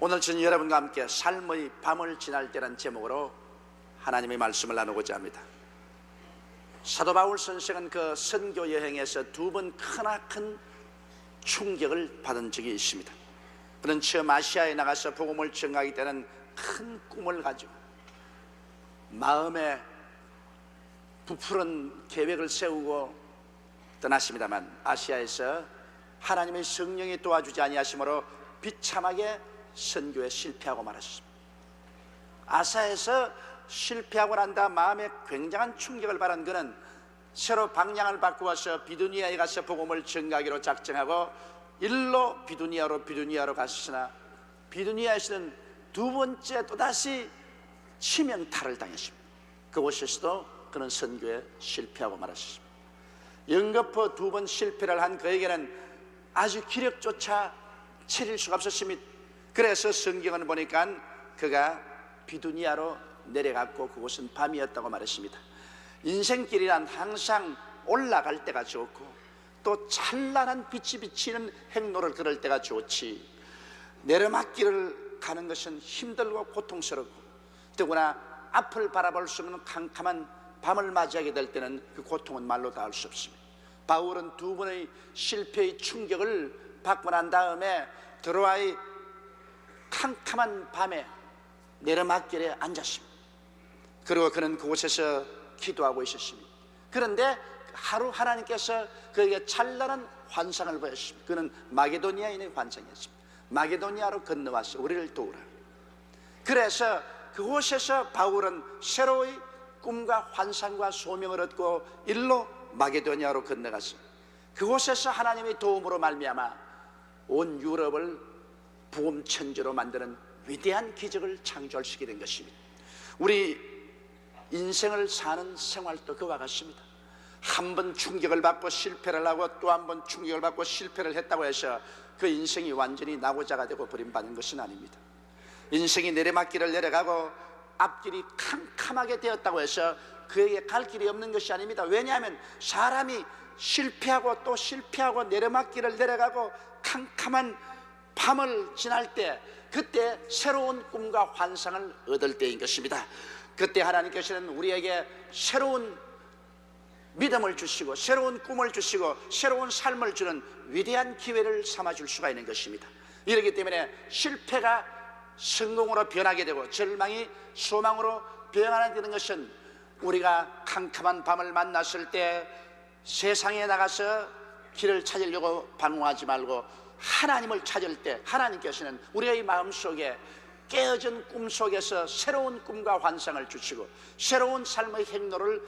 오늘 저는 여러분과 함께 삶의 밤을 지날 때라는 제목으로 하나님의 말씀을 나누고자 합니다. 사도 바울 선생은 그 선교 여행에서 두 번 크나큰 충격을 받은 적이 있습니다. 그는 처음 아시아에 나가서 복음을 전하기 때는 큰 꿈을 가지고 마음에 부풀은 계획을 세우고 떠났습니다만 아시아에서 하나님의 성령이 도와주지 아니하심으로 비참하게 선교에 실패하고 말았습니다. 아사에서 실패하고 난 다음 마음에 굉장한 충격을 받은 그는 새로 방향을 바꾸어서 비두니아에 가서 복음을 전하기로 작정하고 일로 비두니아로 갔으나 비두니아에서는 두 번째 또다시 치명타를 당했습니다. 그곳에서도 그는 선교에 실패하고 말았습니다. 연거푸 두 번 실패를 한 그에게는 아주 기력조차 차릴 수가 없었습니다. 그래서 성경을 보니까 그가 비두니아로 내려갔고 그곳은 밤이었다고 말했습니다. 인생길이란 항상 올라갈 때가 좋고 또 찬란한 빛이 비치는 행로를 걸을 때가 좋지, 내리막길을 가는 것은 힘들고 고통스럽고 더구나 앞을 바라볼 수 없는 캄캄한 밤을 맞이하게 될 때는 그 고통은 말로 다 할 수 없습니다. 바울은 두 번의 실패의 충격을 받고 난 다음에 드로아의 캄캄한 밤에 내리막길에 앉았습니다. 그리고 그는 그곳에서 기도하고 있었습니다. 그런데 하루 하나님께서 그에게 찬란한 환상을 보였습니다. 그는 마게도니아인의 환상이었습니다. 마게도니아로 건너와서 우리를 도우라. 그래서 그곳에서 바울은 새로의 꿈과 환상과 소명을 얻고 일로 마게도니아로 건너가서 그곳에서 하나님의 도움으로 말미암아 온 유럽을 복음 천지로 만드는 위대한 기적을 창조할 수 있게 된 것입니다. 우리 인생을 사는 생활도 그와 같습니다. 한 번 충격을 받고 실패를 하고 또 한 번 충격을 받고 실패를 했다고 해서 그 인생이 완전히 나고자가 되고 버림받는 것은 아닙니다. 인생이 내리막길을 내려가고 앞길이 캄캄하게 되었다고 해서 그에게 갈 길이 없는 것이 아닙니다. 왜냐하면 사람이 실패하고 또 실패하고 내리막길을 내려가고 캄캄한 밤을 지날 때, 그때 새로운 꿈과 환상을 얻을 때인 것입니다. 그때 하나님께서는 우리에게 새로운 믿음을 주시고 새로운 꿈을 주시고 새로운 삶을 주는 위대한 기회를 삼아줄 수가 있는 것입니다. 이렇기 때문에 실패가 성공으로 변하게 되고 절망이 소망으로 변하게 되는 것은 우리가 캄캄한 밤을 만났을 때 세상에 나가서 길을 찾으려고 방황하지 말고 하나님을 찾을 때 하나님께서는 우리의 마음속에 깨어진 꿈 속에서 새로운 꿈과 환상을 주시고 새로운 삶의 행로를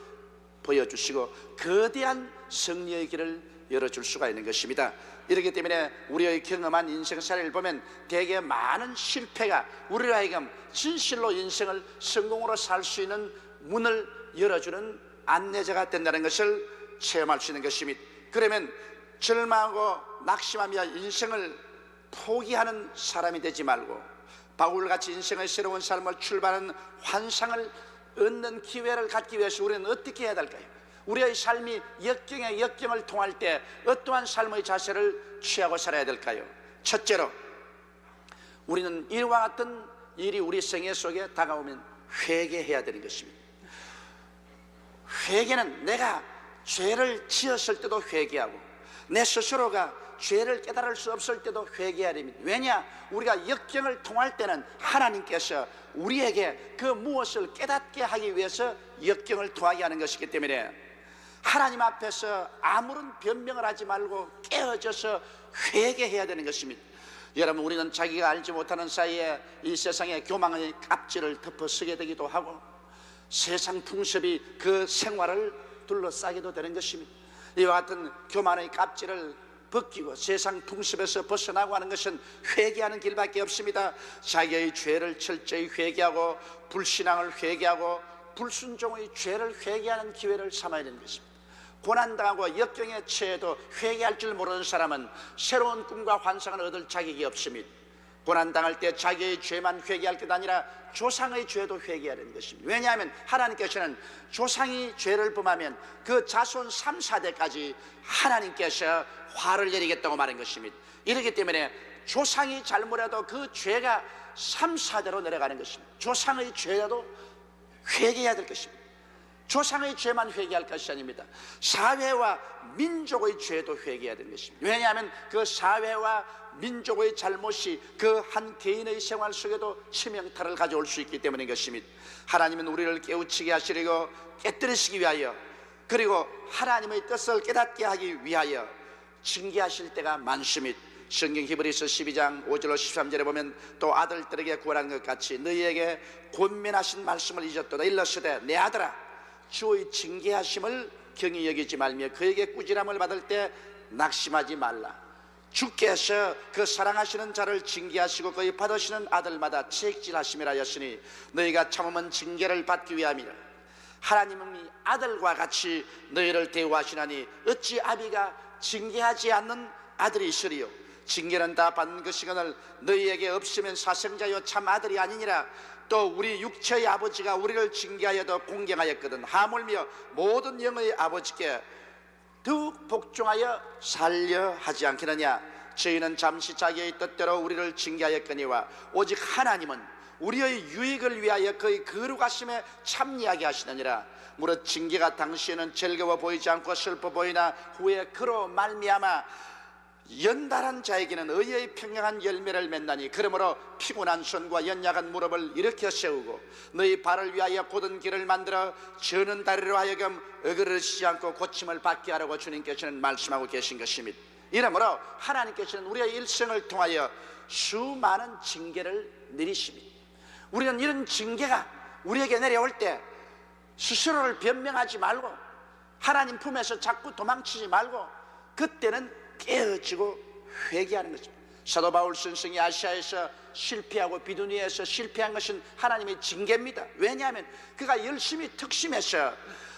보여주시고 거대한 승리의 길을 열어줄 수가 있는 것입니다. 이렇기 때문에 우리의 경험한 인생사를 보면 대개 많은 실패가 우리로 하여금 진실로 인생을 성공으로 살 수 있는 문을 열어주는 안내자가 된다는 것을 체험할 수 있는 것입니다. 그러면 절망하고 낙심하며 인생을 포기하는 사람이 되지 말고 바울같이 인생의 새로운 삶을 출발하는 환상을 얻는 기회를 갖기 위해서 우리는 어떻게 해야 될까요? 우리의 삶이 역경에 역경을 통할 때 어떠한 삶의 자세를 취하고 살아야 될까요? 첫째로 우리는 이와 같은 일이 우리 생애 속에 다가오면 회개해야 되는 것입니다. 회개는 내가 죄를 지었을 때도 회개하고 내 스스로가 죄를 깨달을 수 없을 때도 회개해야 됩니다. 왜냐? 우리가 역경을 통할 때는 하나님께서 우리에게 그 무엇을 깨닫게 하기 위해서 역경을 통하게 하는 것이기 때문에 하나님 앞에서 아무런 변명을 하지 말고 깨어져서 회개해야 되는 것입니다. 여러분, 우리는 자기가 알지 못하는 사이에 이 세상의 교만의 깝지를 덮어쓰게 되기도 하고 세상 풍습이 그 생활을 둘러싸기도 되는 것입니다. 이와 같은 교만의 깝지를 벗기고 세상 풍습에서 벗어나고 하는 것은 회개하는 길밖에 없습니다. 자기의 죄를 철저히 회개하고 불신앙을 회개하고 불순종의 죄를 회개하는 기회를 삼아야 되는 것입니다. 고난당하고 역경에 처해도 회개할 줄 모르는 사람은 새로운 꿈과 환상을 얻을 자격이 없습니다. 고난당할 때 자기의 죄만 회개할 것 아니라 조상의 죄도 회개해야 되는 것입니다. 왜냐하면 하나님께서는 조상이 죄를 범하면 그 자손 3, 4대까지 하나님께서 화를 내리겠다고 말한 것입니다. 이렇기 때문에 조상이 잘못해도 그 죄가 3, 4대로 내려가는 것입니다. 조상의 죄라도 회개해야 될 것입니다. 조상의 죄만 회개할 것이 아닙니다. 사회와 민족의 죄도 회개해야 되는 것입니다. 왜냐하면 그 사회와 민족의 잘못이 그 한 개인의 생활 속에도 치명타를 가져올 수 있기 때문인 것입니다. 하나님은 우리를 깨우치게 하시려고 깨뜨리시기 위하여, 그리고 하나님의 뜻을 깨닫게 하기 위하여 징계하실 때가 많습니다. 성경 히브리서 12장 5절로 13절에 보면 또 아들들에게 구원한 것 같이 너희에게 권면하신 말씀을 잊었도다. 일러스되 내 아들아 주의 징계하심을 경히 여기지 말며 그에게 꾸지람을 받을 때 낙심하지 말라. 주께서 그 사랑하시는 자를 징계하시고 그의 받으시는 아들마다 책질하심이라 하였으니 너희가 참으면 징계를 받기 위함이라. 하나님은 아들과 같이 너희를 대우하시나니 어찌 아비가 징계하지 않는 아들이 있으리요. 징계는 다 받는 것이거늘 너희에게 없으면 사생자여 참 아들이 아니니라. 또 우리 육체의 아버지가 우리를 징계하여도 공경하였거든 하물며 모든 영의 아버지께 더욱 복종하여 살려 하지 않겠느냐. 저희는 잠시 자기의 뜻대로 우리를 징계하였거니와 오직 하나님은 우리의 유익을 위하여 그의 거룩하심에 참여하게 하시느니라. 무릇 징계가 당시에는 즐거워 보이지 않고 슬퍼 보이나 후에 그로 말미암아 연달한 자에게는 의의 평양한 열매를 맺나니 그러므로 피곤한 손과 연약한 무릎을 일으켜 세우고 너희 발을 위하여 곧은 길을 만들어 저는 다리로 하여금 어그러지지 않고 고침을 받게 하라고 주님께서는 말씀하고 계신 것입니다. 이러므로 하나님께서는 우리의 일생을 통하여 수많은 징계를 내리십니다. 우리는 이런 징계가 우리에게 내려올 때 스스로를 변명하지 말고 하나님 품에서 자꾸 도망치지 말고 그때는 깨어지고 회개하는 것입니다. 사도 바울 선생이 아시아에서 실패하고 비두니아에서 실패한 것은 하나님의 징계입니다. 왜냐하면 그가 열심히 특심해서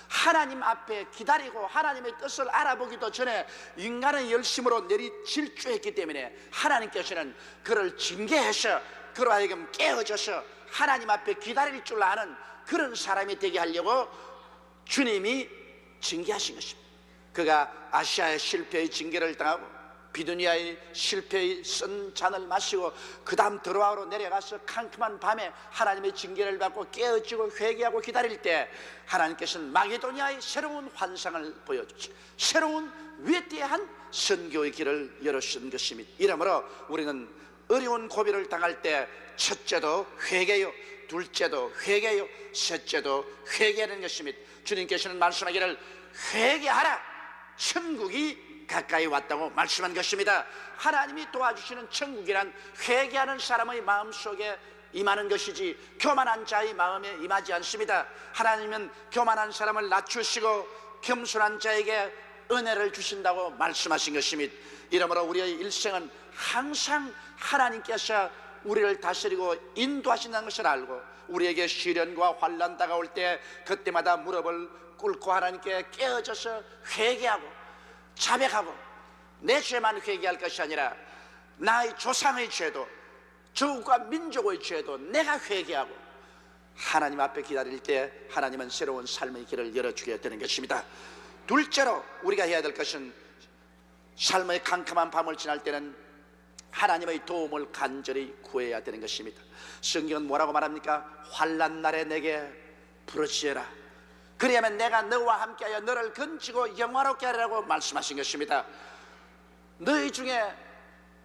하나님 앞에 기다리고 하나님의 뜻을 알아보기도 전에 인간의 열심으로 내리질주했기 때문에 하나님께서는 그를 징계해서 그로 하여금 깨어져서 하나님 앞에 기다릴 줄 아는 그런 사람이 되게 하려고 주님이 징계하신 것입니다. 그가 아시아의 실패의 징계를 당하고 비두니아의 실패의 쓴 잔을 마시고 그 다음 드로아로 내려가서 캄캄한 밤에 하나님의 징계를 받고 깨어지고 회개하고 기다릴 때 하나님께서는 마게도니아의 새로운 환상을 보여주시 새로운 위대한 선교의 길을 열어주신 것입니다. 이러므로 우리는 어려운 고비를 당할 때 첫째도 회개요, 둘째도 회개요, 셋째도 회개하는 것입니다. 주님께서는 말씀하기를 회개하라, 천국이 가까이 왔다고 말씀한 것입니다. 하나님이 도와주시는 천국이란 회개하는 사람의 마음속에 임하는 것이지 교만한 자의 마음에 임하지 않습니다. 하나님은 교만한 사람을 낮추시고 겸손한 자에게 은혜를 주신다고 말씀하신 것입니다. 이러므로 우리의 일생은 항상 하나님께서 우리를 다스리고 인도하신다는 것을 알고 우리에게 시련과 환난 다가올 때 그때마다 무릎을 꿇고 하나님께 깨어져서 회개하고 자백하고 내 죄만 회개할 것이 아니라 나의 조상의 죄도 조국과 민족의 죄도 내가 회개하고 하나님 앞에 기다릴 때 하나님은 새로운 삶의 길을 열어주게 되는 것입니다. 둘째로 우리가 해야 될 것은 삶의 캄캄한 밤을 지날 때는 하나님의 도움을 간절히 구해야 되는 것입니다. 성경은 뭐라고 말합니까? 환난 날에 내게 부르짖어라. 그리하면 내가 너와 함께하여 너를 건지고 영화롭게 하리라고 말씀하신 것입니다. 너희 중에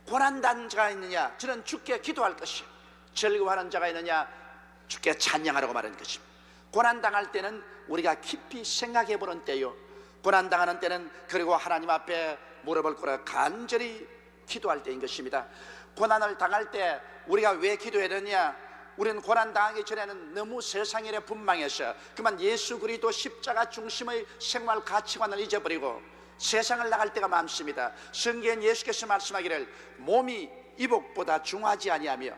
고난당한 자가 있느냐? 저는 주께 기도할 것이요. 즐거워하는 자가 있느냐? 주께 찬양하라고 말하는 것입니다. 고난당할 때는 우리가 깊이 생각해 보는 때요, 고난당하는 때는 그리고 하나님 앞에 무릎을 꿇어 간절히 기도할 때인 것입니다. 고난을 당할 때 우리가 왜 기도해야 되느냐? 우리는 고난당하기 전에는 너무 세상 일에 분망해서 그만 예수 그리스도 십자가 중심의 생활 가치관을 잊어버리고 세상을 나갈 때가 많습니다. 성경엔 예수께서 말씀하기를 몸이 이복보다 중하지 아니하며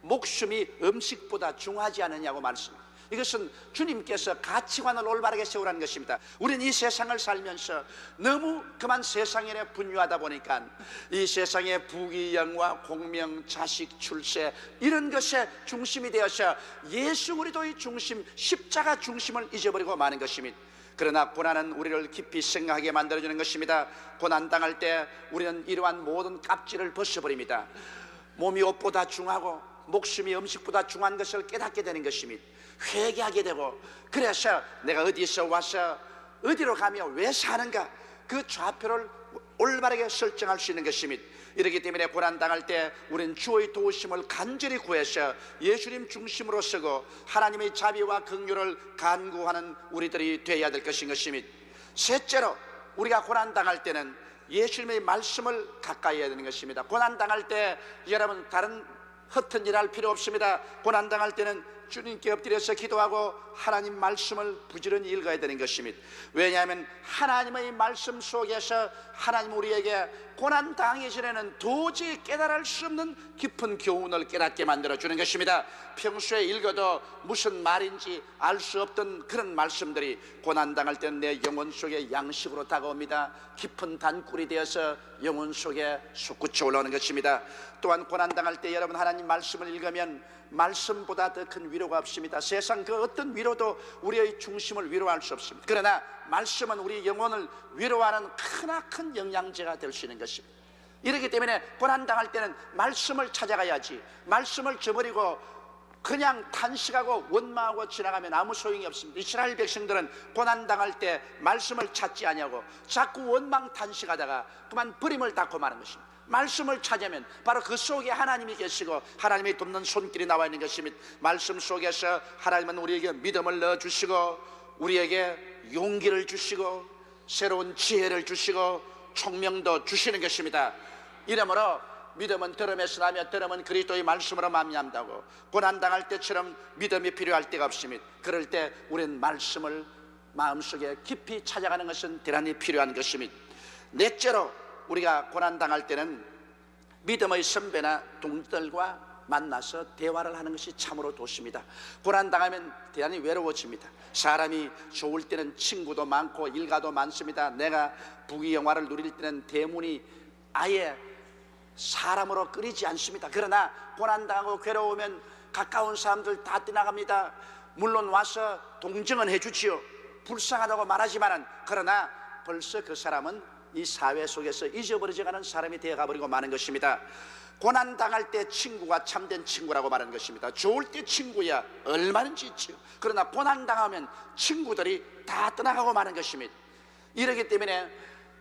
목숨이 음식보다 중하지 않느냐고 말씀합니다. 이것은 주님께서 가치관을 올바르게 세우라는 것입니다. 우리는 이 세상을 살면서 너무 그만 세상 일에 분유하다 보니까 이 세상의 부귀영화, 공명, 자식, 출세 이런 것에 중심이 되어서 예수 그리스도의 중심, 십자가 중심을 잊어버리고 마는 것입니다. 그러나 고난은 우리를 깊이 생각하게 만들어주는 것입니다. 고난 당할 때 우리는 이러한 모든 깝지를 벗어버립니다. 몸이 옷보다 중하고 목숨이 음식보다 중한 것을 깨닫게 되는 것이며 회개하게 되고, 그래서 내가 어디서 와서 어디로 가며 왜 사는가, 그 좌표를 올바르게 설정할 수 있는 것이며, 이렇기 때문에 고난당할 때 우리는 주의 도우심을 간절히 구해서 예수님 중심으로 서고 하나님의 자비와 긍휼을 간구하는 우리들이 되어야 될 것인 것이며, 셋째로 우리가 고난당할 때는 예수님의 말씀을 가까이 해야 되는 것입니다. 고난당할 때 여러분 다른 허튼 일 할 필요 없습니다. 고난당할 때는 주님께 엎드려서 기도하고 하나님 말씀을 부지런히 읽어야 되는 것입니다. 왜냐하면 하나님의 말씀 속에서 하나님 우리에게 고난당하기 전에는 도저히 깨달을 수 없는 깊은 교훈을 깨닫게 만들어주는 것입니다. 평소에 읽어도 무슨 말인지 알 수 없던 그런 말씀들이 고난당할 때는 내 영혼 속에 양식으로 다가옵니다. 깊은 단꿀이 되어서 영혼 속에 솟구쳐 올라오는 것입니다. 또한 고난당할 때 여러분 하나님 말씀을 읽으면 말씀보다 더 큰 위로가 없습니다. 세상 그 어떤 위로도 우리의 중심을 위로할 수 없습니다. 그러나 말씀은 우리 영혼을 위로하는 크나큰 영양제가 될 수 있는 것입니다. 이렇기 때문에 고난당할 때는 말씀을 찾아가야지, 말씀을 저버리고 그냥 탄식하고 원망하고 지나가면 아무 소용이 없습니다. 이스라엘 백성들은 고난당할 때 말씀을 찾지 아니하고 자꾸 원망 탄식하다가 그만 버림을 닫고 마는 것입니다. 말씀을 찾으면 바로 그 속에 하나님이 계시고 하나님이 돕는 손길이 나와 있는 것입니다. 말씀 속에서 하나님은 우리에게 믿음을 넣어주시고 우리에게 용기를 주시고 새로운 지혜를 주시고 총명도 주시는 것입니다. 이러므로 믿음은 들음에서 나며 들음은 그리스도의 말씀으로 말미암다고, 고난당할 때처럼 믿음이 필요할 때가 없습니다. 그럴 때 우리는 말씀을 마음속에 깊이 찾아가는 것은 대단히 필요한 것입니다. 넷째로 우리가 고난당할 때는 믿음의 선배나 동지들과 만나서 대화를 하는 것이 참으로 좋습니다. 고난당하면 대단히 외로워집니다. 사람이 좋을 때는 친구도 많고 일가도 많습니다. 내가 부귀영화를 누릴 때는 대문이 아예 사람으로 끓이지 않습니다. 그러나 고난당하고 괴로우면 가까운 사람들 다 떠나갑니다. 물론 와서 동정은 해주지요. 불쌍하다고 말하지만은, 그러나 벌써 그 사람은 이 사회 속에서 잊어버려져가는 사람이 되어가버리고 마는 것입니다. 고난당할 때 친구가 참된 친구라고 말하는 것입니다. 좋을 때 친구야 얼마든지 있지요. 그러나 고난당하면 친구들이 다 떠나가고 마는 것입니다. 이렇기 때문에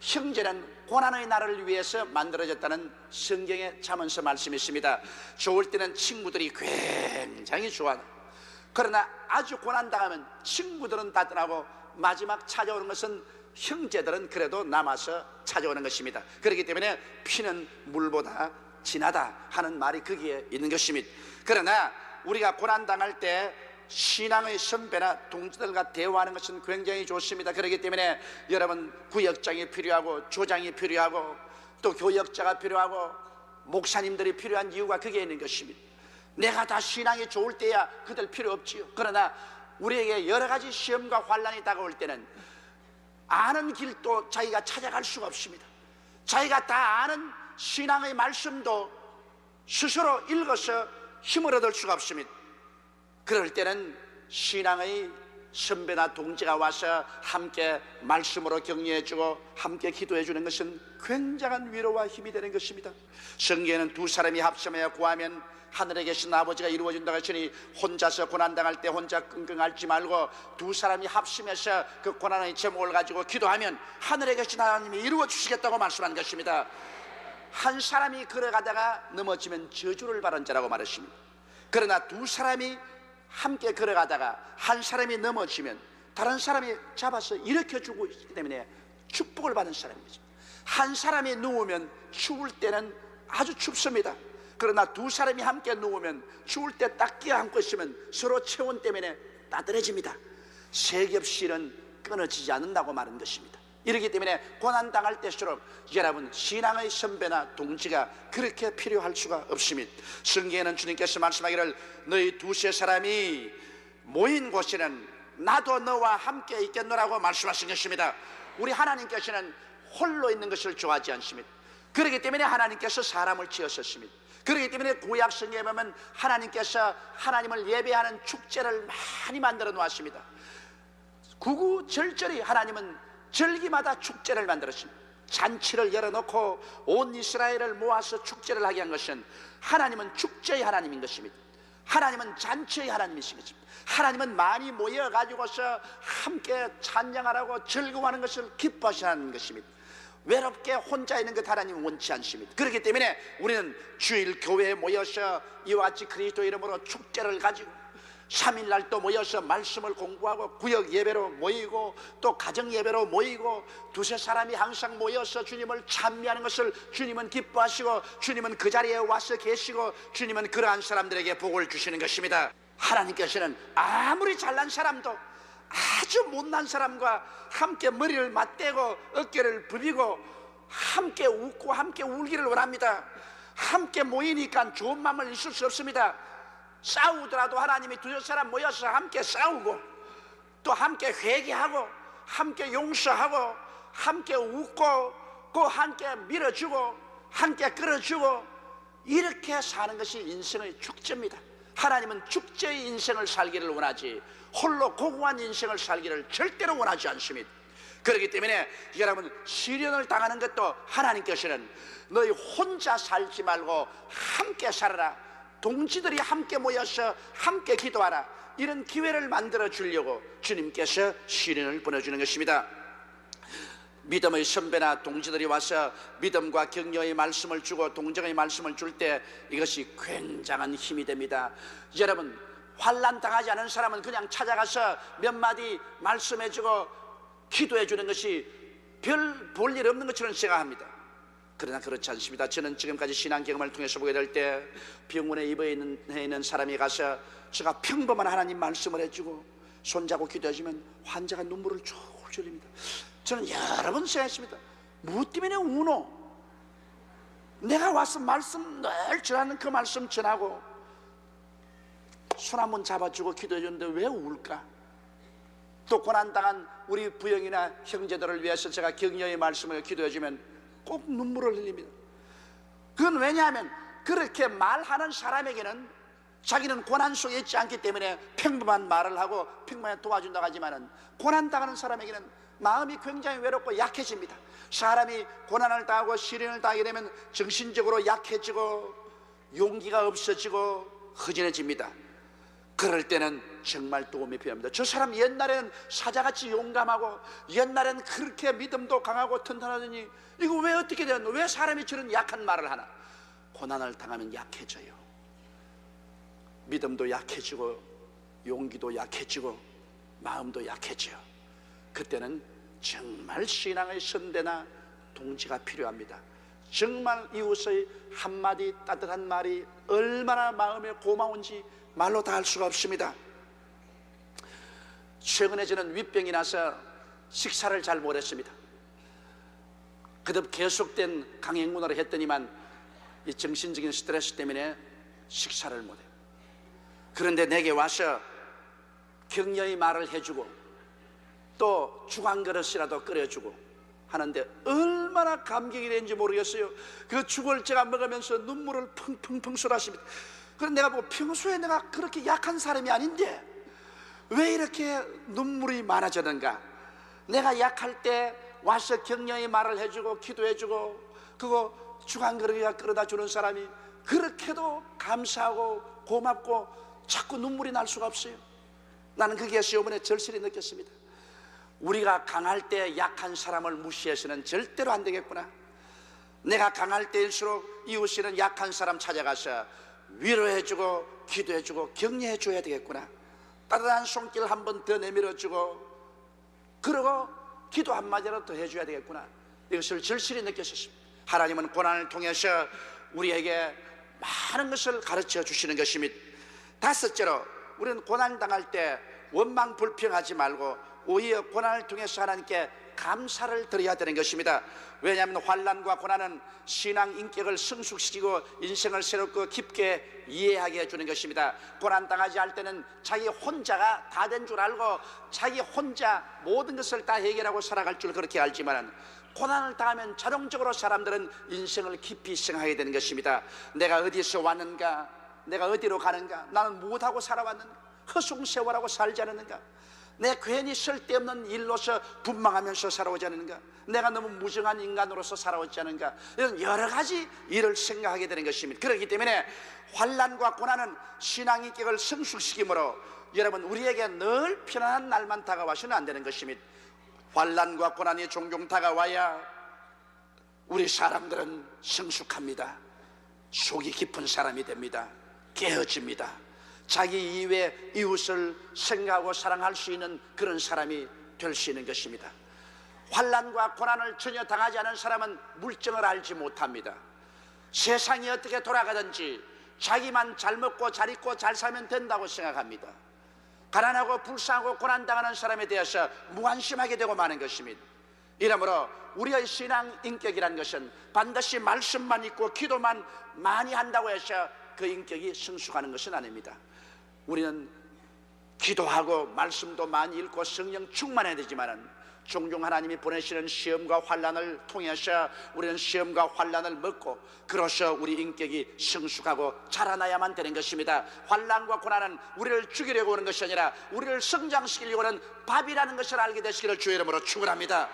형제는 고난의 날을 위해서 만들어졌다는 성경의 잠언서 말씀이 있습니다. 좋을 때는 친구들이 굉장히 좋아요. 그러나 아주 고난당하면 친구들은 다 떠나고 마지막 찾아오는 것은 형제들은 그래도 남아서 찾아오는 것입니다. 그렇기 때문에 피는 물보다 진하다 하는 말이 거기에 있는 것입니다. 그러나 우리가 고난당할 때 신앙의 선배나 동지들과 대화하는 것은 굉장히 좋습니다. 그렇기 때문에 여러분 구역장이 필요하고 조장이 필요하고 또 교역자가 필요하고 목사님들이 필요한 이유가 거기에 있는 것입니다. 내가 다 신앙이 좋을 때야 그들 필요 없지요. 그러나 우리에게 여러 가지 시험과 환난이 다가올 때는 아는 길도 자기가 찾아갈 수가 없습니다. 자기가 다 아는 신앙의 말씀도 스스로 읽어서 힘을 얻을 수가 없습니다. 그럴 때는 신앙의 선배나 동지가 와서 함께 말씀으로 격려해주고 함께 기도해주는 것은 굉장한 위로와 힘이 되는 것입니다. 성경에는 두 사람이 합심하여 구하면 하늘에 계신 아버지가 이루어진다고 하시니, 혼자서 고난당할 때 혼자 끙끙 앓지 말고 두 사람이 합심해서 그 고난의 제목을 가지고 기도하면 하늘에 계신 하나님이 이루어 주시겠다고 말씀한 것입니다. 한 사람이 걸어가다가 넘어지면 저주를 받은 자라고 말했습니다. 그러나 두 사람이 함께 걸어가다가 한 사람이 넘어지면 다른 사람이 잡아서 일으켜주고 있기 때문에 축복을 받은 사람이죠. 한 사람이 누우면 추울 때는 아주 춥습니다. 그러나 두 사람이 함께 누우면 추울 때 딱 끼어안고 있으면 서로 체온 때문에 따뜻해집니다. 세겹실은 끊어지지 않는다고 말한 것입니다. 이렇기 때문에 고난당할 때일수록 여러분 신앙의 선배나 동지가 그렇게 필요할 수가 없습니다. 성경에는 주님께서 말씀하기를 너희 두세 사람이 모인 곳에는 나도 너와 함께 있겠노라고 말씀하신 것입니다. 우리 하나님께서는 홀로 있는 것을 좋아하지 않습니다. 그렇기 때문에 하나님께서 사람을 지으셨습니다. 그렇기 때문에 구약 성경에 보면 하나님께서 하나님을 예배하는 축제를 많이 만들어 놓았습니다. 구구절절히 하나님은 절기마다 축제를 만들었습니다. 잔치를 열어놓고 온 이스라엘을 모아서 축제를 하게 한 것은 하나님은 축제의 하나님인 것입니다. 하나님은 잔치의 하나님이신 것입니다. 하나님은 많이 모여가지고서 함께 찬양하라고 즐거워하는 것을 기뻐하시는 것입니다. 외롭게 혼자 있는 것 하나님은 원치 않습니다. 그렇기 때문에 우리는 주일 교회에 모여서 이와 같이 그리스도 이름으로 축제를 가지고 3일날 또 모여서 말씀을 공부하고 구역 예배로 모이고 또 가정 예배로 모이고 두세 사람이 항상 모여서 주님을 찬미하는 것을 주님은 기뻐하시고 주님은 그 자리에 와서 계시고 주님은 그러한 사람들에게 복을 주시는 것입니다. 하나님께서는 아무리 잘난 사람도 아주 못난 사람과 함께 머리를 맞대고 어깨를 부비고 함께 웃고 함께 울기를 원합니다. 함께 모이니까 좋은 마음을 있을 수 없습니다. 싸우더라도 하나님이 두세 사람 모여서 함께 싸우고 또 함께 회개하고 함께 용서하고 함께 웃고 또 함께 밀어주고 함께 끌어주고 이렇게 사는 것이 인생의 축제입니다. 하나님은 축제의 인생을 살기를 원하지 홀로 고고한 인생을 살기를 절대로 원하지 않습니다. 그렇기 때문에 여러분 시련을 당하는 것도 하나님께서는 너희 혼자 살지 말고 함께 살아라, 동지들이 함께 모여서 함께 기도하라, 이런 기회를 만들어 주려고 주님께서 시련을 보내주는 것입니다. 믿음의 선배나 동지들이 와서 믿음과 격려의 말씀을 주고 동정의 말씀을 줄 때 이것이 굉장한 힘이 됩니다. 여러분 환난 당하지 않은 사람은 그냥 찾아가서 몇 마디 말씀해 주고 기도해 주는 것이 별 볼 일 없는 것처럼 생각합니다. 그러나 그렇지 않습니다. 저는 지금까지 신앙 경험을 통해서 보게 될 때 병원에 입원해 있는 사람이 가서 제가 평범한 하나님 말씀을 해주고 손잡고 기도해주면 환자가 눈물을 쫄쫄 흘립니다. 저는 여러 번 생각했습니다. 무엇 때문에 우노? 내가 와서 말씀 늘 전하는 그 말씀 전하고 손 한번 잡아주고 기도해주는데 왜 울까? 또 고난당한 우리 부영이나 형제들을 위해서 제가 격려의 말씀을 기도해주면 꼭 눈물을 흘립니다. 그건 왜냐하면 그렇게 말하는 사람에게는 자기는 고난 속에 있지 않기 때문에 평범한 말을 하고 평범하게 도와준다고 하지만은 고난당하는 사람에게는 마음이 굉장히 외롭고 약해집니다. 사람이 고난을 당하고 시련을 당하게 되면 정신적으로 약해지고 용기가 없어지고 허전해집니다. 그럴 때는 정말 도움이 필요합니다. 저 사람 옛날에는 사자같이 용감하고 옛날에는 그렇게 믿음도 강하고 튼튼하더니 이거 왜 어떻게 되었노? 왜 사람이 저런 약한 말을 하나? 고난을 당하면 약해져요. 믿음도 약해지고 용기도 약해지고 마음도 약해져요. 그때는 정말 신앙의 선대나 동지가 필요합니다. 정말 이웃의 한마디 따뜻한 말이 얼마나 마음에 고마운지 말로 다 할 수가 없습니다. 최근에 저는 윗병이 나서 식사를 잘 못했습니다. 그듭 계속된 강행군을 했더니만 이 정신적인 스트레스 때문에 식사를 못해요. 그런데 내게 와서 격려의 말을 해주고 또 죽 한 그릇이라도 끓여주고 하는데 얼마나 감격이 되는지 모르겠어요. 그 죽을 제가 먹으면서 눈물을 펑펑펑 쏟았습니다. 그런데 내가 보고 평소에 내가 그렇게 약한 사람이 아닌데 왜 이렇게 눈물이 많아졌는가? 내가 약할 때 와서 격려의 말을 해주고 기도해주고 그거 죽 한 그릇이나 끓여다 주는 사람이 그렇게도 감사하고 고맙고 자꾸 눈물이 날 수가 없어요. 나는 그게 시어머니에 절실히 느꼈습니다. 우리가 강할 때 약한 사람을 무시해서는 절대로 안 되겠구나. 내가 강할 때일수록 이웃이는 약한 사람 찾아가서 위로해주고 기도해주고 격려해줘야 되겠구나. 따뜻한 손길 한 번 더 내밀어주고 그러고 기도 한마디라도 더 해줘야 되겠구나. 이것을 절실히 느꼈습니다. 하나님은 고난을 통해서 우리에게 많은 것을 가르쳐 주시는 것입니다. 다섯째로 우리는 고난 당할 때 원망 불평하지 말고 오히려 고난을 통해서 하나님께 감사를 드려야 되는 것입니다. 왜냐하면 환난과 고난은 신앙 인격을 성숙시키고 인생을 새롭고 깊게 이해하게 해주는 것입니다. 고난 당하지 할 때는 자기 혼자가 다 된 줄 알고 자기 혼자 모든 것을 다 해결하고 살아갈 줄 그렇게 알지만 고난을 당하면 자동적으로 사람들은 인생을 깊이 생각하게 되는 것입니다. 내가 어디서 왔는가? 내가 어디로 가는가? 나는 무엇하고 살아왔는가? 허송세월하고 살지 않았는가? 내 괜히 쓸데없는 일로서 분망하면서 살아오지 않은가? 내가 너무 무정한 인간으로서 살아오지 않은가? 이런 여러 가지 일을 생각하게 되는 것입니다. 그렇기 때문에 환난과 고난은 신앙 인격을 성숙시키므로 여러분, 우리에게 늘 편안한 날만 다가와서는 안 되는 것입니다. 환난과 고난이 종종 다가와야 우리 사람들은 성숙합니다. 속이 깊은 사람이 됩니다. 깨어집니다. 자기 이외 이웃을 생각하고 사랑할 수 있는 그런 사람이 될 수 있는 것입니다. 환난과 고난을 전혀 당하지 않은 사람은 물정을 알지 못합니다. 세상이 어떻게 돌아가든지 자기만 잘 먹고 잘 입고 잘 살면 된다고 생각합니다. 가난하고 불쌍하고 고난당하는 사람에 대해서 무관심하게 되고 마는 것입니다. 이러므로 우리의 신앙 인격이란 것은 반드시 말씀만 읽고 기도만 많이 한다고 해서 그 인격이 성숙하는 것은 아닙니다. 우리는 기도하고 말씀도 많이 읽고 성령 충만해야 되지만 종종 하나님이 보내시는 시험과 환난을 통해서 우리는 시험과 환난을 먹고 그로서 우리 인격이 성숙하고 자라나야만 되는 것입니다. 환난과 고난은 우리를 죽이려고 하는 것이 아니라 우리를 성장시키려고 하는 밥이라는 것을 알게 되시기를 주의 이름으로 축원합니다.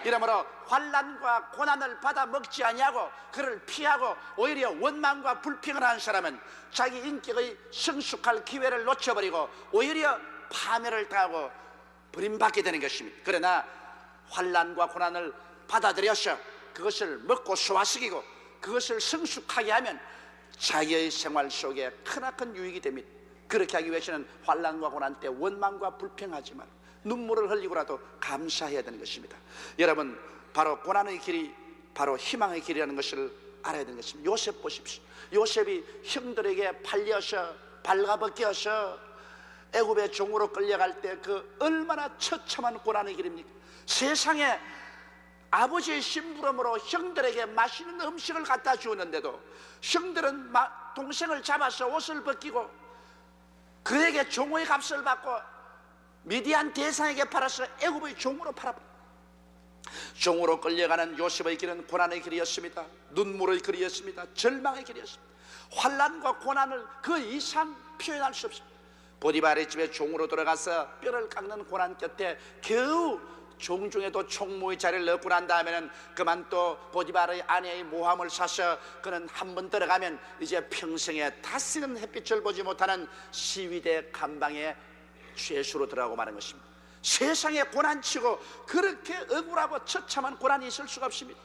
이러므로 환난과 고난을 받아 먹지 아니하고 그를 피하고 오히려 원망과 불평을 하는 사람은 자기 인격의 성숙할 기회를 놓쳐버리고 오히려 파멸을 당하고 버림받게 되는 것입니다. 그러나 환난과 고난을 받아들여서 그것을 먹고 소화시키고 그것을 성숙하게 하면 자기의 생활 속에 크나큰 유익이 됩니다. 그렇게 하기 위해서는 환난과 고난 때 원망과 불평하지 말고 눈물을 흘리고라도 감사해야 되는 것입니다. 여러분, 바로 고난의 길이 바로 희망의 길이라는 것을 알아야 되는 것입니다. 요셉 보십시오. 요셉이 형들에게 팔려서 발가벗겨서 애굽의 종으로 끌려갈 때 그 얼마나 처참한 고난의 길입니까? 세상에 아버지의 심부름으로 형들에게 맛있는 음식을 갖다 주었는데도 형들은 동생을 잡아서 옷을 벗기고 그에게 종의 값을 받고 미디안 대상에게 팔아서 애굽의 종으로 팔아버렸다. 종으로 끌려가는 요셉의 길은 고난의 길이었습니다. 눈물의 길이었습니다. 절망의 길이었습니다. 환난과 고난을 그 이상 표현할 수 없습니다. 보디발의 집에 종으로 들어가서 뼈를 깎는 고난 곁에 겨우 종 중에도 총무의 자리를 얻고 난 다음에는 그만 또 보디발의 아내의 모함을 사서 그는 한 번 들어가면 이제 평생에 다시는 햇빛을 보지 못하는 시위대 감방의 죄수로 들어가고 마는 것입니다. 세상에 고난치고 그렇게 억울하고 처참한 고난이 있을 수가 없습니다.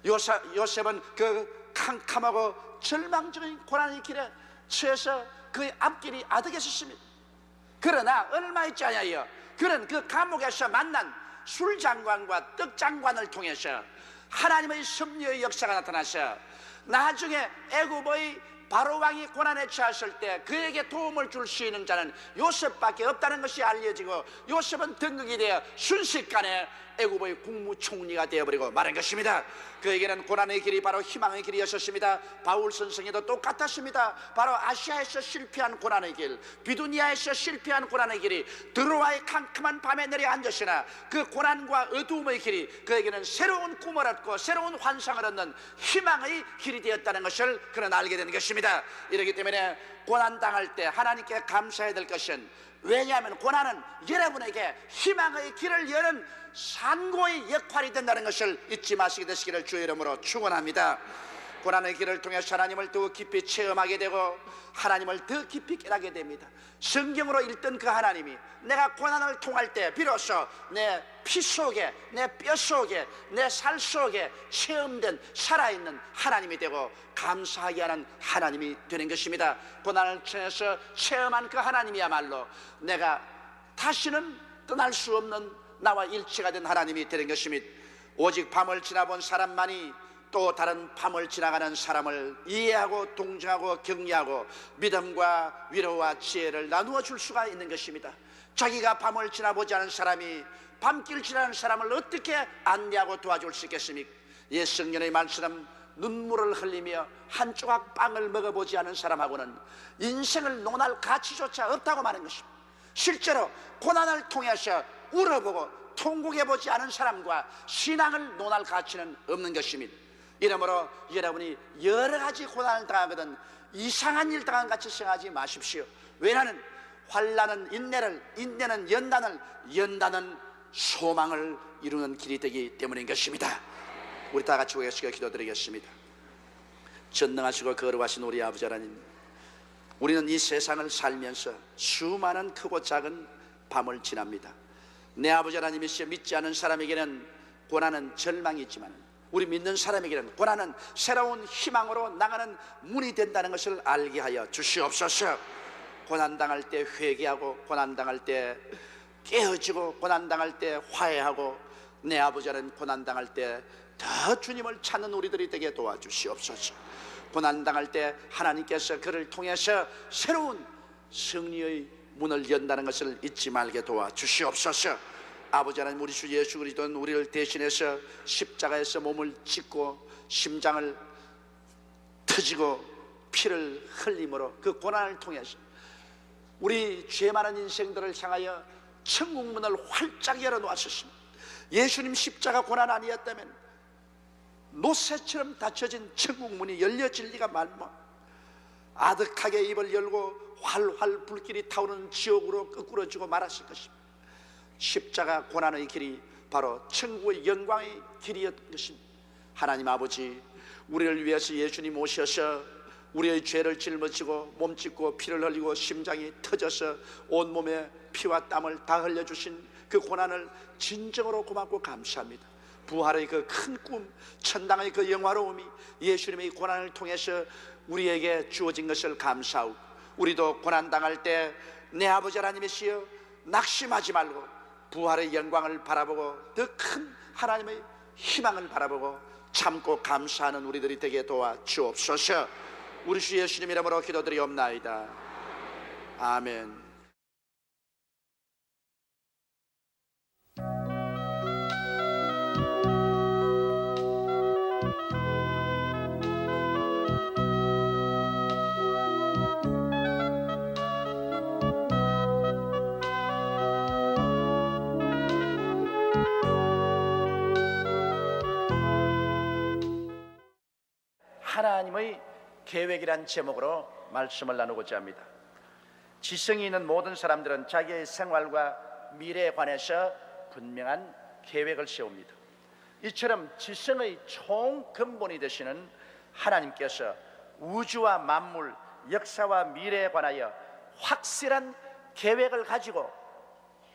요셉은 그 캄캄하고 절망적인 고난의 길에 처해서 그의 앞길이 아득했었습니다. 그러나 얼마 있지 않아요. 그는 그 감옥에서 만난 술장관과 떡장관을 통해서 하나님의 섭리의 역사가 나타나서 나중에 애굽의 바로왕이 고난에 처했을 때 그에게 도움을 줄 수 있는 자는 요셉밖에 없다는 것이 알려지고 요셉은 등극이 되어 순식간에 애굽의 국무총리가 되어버리고 마는 것입니다. 그에게는 고난의 길이 바로 희망의 길이었습니다. 바울 선생님도 똑같았습니다. 바로 아시아에서 실패한 고난의 길, 비두니아에서 실패한 고난의 길이 드로아의 캄캄한 밤에 내려앉으시나 그 고난과 어두움의 길이 그에게는 새로운 꿈을 얻고 새로운 환상을 얻는 희망의 길이 되었다는 것을 그는 알게 되는 것입니다. 이렇기 때문에 고난당할 때 하나님께 감사해야 될 것은, 왜냐하면 고난은 여러분에게 희망의 길을 여는 산고의 역할이 된다는 것을 잊지 마시게 되시기를 주의 이름으로 축원합니다. 고난의 길을 통해 하나님을 더 깊이 체험하게 되고 하나님을 더 깊이 깨닫게 됩니다. 성경으로 읽던 그 하나님이 내가 고난을 통할 때 비로소 내 피 속에, 내 뼈 속에, 내 살 속에 체험된 살아있는 하나님이 되고 감사하게 하는 하나님이 되는 것입니다. 고난을 통해서 체험한 그 하나님이야말로 내가 다시는 떠날 수 없는 나와 일치가 된 하나님이 되는 것입니다. 오직 밤을 지나본 사람만이 또 다른 밤을 지나가는 사람을 이해하고 동정하고 격려하고 믿음과 위로와 지혜를 나누어 줄 수가 있는 것입니다. 자기가 밤을 지나보지 않은 사람이 밤길 지나는 사람을 어떻게 안내하고 도와줄 수 있겠습니까? 옛 성경의 말처럼 눈물을 흘리며 한 조각 빵을 먹어보지 않은 사람하고는 인생을 논할 가치조차 없다고 말하는 것입니다. 실제로 고난을 통해서 울어보고 통곡해보지 않은 사람과 신앙을 논할 가치는 없는 것입니다. 이러므로 여러분이 여러 가지 고난을 당하거든 이상한 일 당한 같이 생각하지 마십시오. 왜냐하면 환난은 인내를, 인내는 연단을, 연단은 소망을 이루는 길이 되기 때문인 것입니다. 우리 다 같이 고개시켜 기도드리겠습니다. 전능하시고 거룩하신 우리 아버지 하나님, 우리는 이 세상을 살면서 수많은 크고 작은 밤을 지납니다. 내 아버지 하나님이시여, 믿지 않은 사람에게는 고난은 절망이지만 우리 믿는 사람에게는 고난은 새로운 희망으로 나가는 문이 된다는 것을 알게 하여 주시옵소서. 고난당할 때 회개하고, 고난당할 때 깨어지고, 고난당할 때 화해하고, 내 아버지 하나님 고난당할 때 더 주님을 찾는 우리들이 되게 도와주시옵소서. 고난당할 때 하나님께서 그를 통해서 새로운 승리의 문을 연다는 것을 잊지 말게 도와주시옵소서. 아버지 하나님, 우리 주 예수 그리스도는 우리를 대신해서 십자가에서 몸을 찢고 심장을 터지고 피를 흘림으로 그 고난을 통해서 우리 죄 많은 인생들을 향하여 천국문을 활짝 열어놓았습니다. 예수님 십자가 고난 아니었다면 노새처럼 닫혀진 천국문이 열려질 리가 말마, 아득하게 입을 열고 활활 불길이 타오르는 지옥으로 끄꾸러지고 말았을 것입니다. 십자가 고난의 길이 바로 천국의 영광의 길이었던 것입니다. 하나님 아버지, 우리를 위해서 예수님 오셔서 우리의 죄를 짊어지고 몸짓고 피를 흘리고 심장이 터져서 온몸에 피와 땀을 다 흘려주신 그 고난을 진정으로 고맙고 감사합니다. 부활의 그 큰 꿈, 천당의 그 영화로움이 예수님의 고난을 통해서 우리에게 주어진 것을 감사하고, 우리도 고난당할 때 내 아버지 하나님이시여, 낙심하지 말고 부활의 영광을 바라보고 더 큰 하나님의 희망을 바라보고 참고 감사하는 우리들이 되게 도와주옵소서. 우리 주 예수님 이름으로 기도드리옵나이다. 아멘. 하나님의 계획이란 제목으로 말씀을 나누고자 합니다. 지성이 있는 모든 사람들은 자기의 생활과 미래에 관해서 분명한 계획을 세웁니다. 이처럼 지성의 총근본이 되시는 하나님께서 우주와 만물, 역사와 미래에 관하여 확실한 계획을 가지고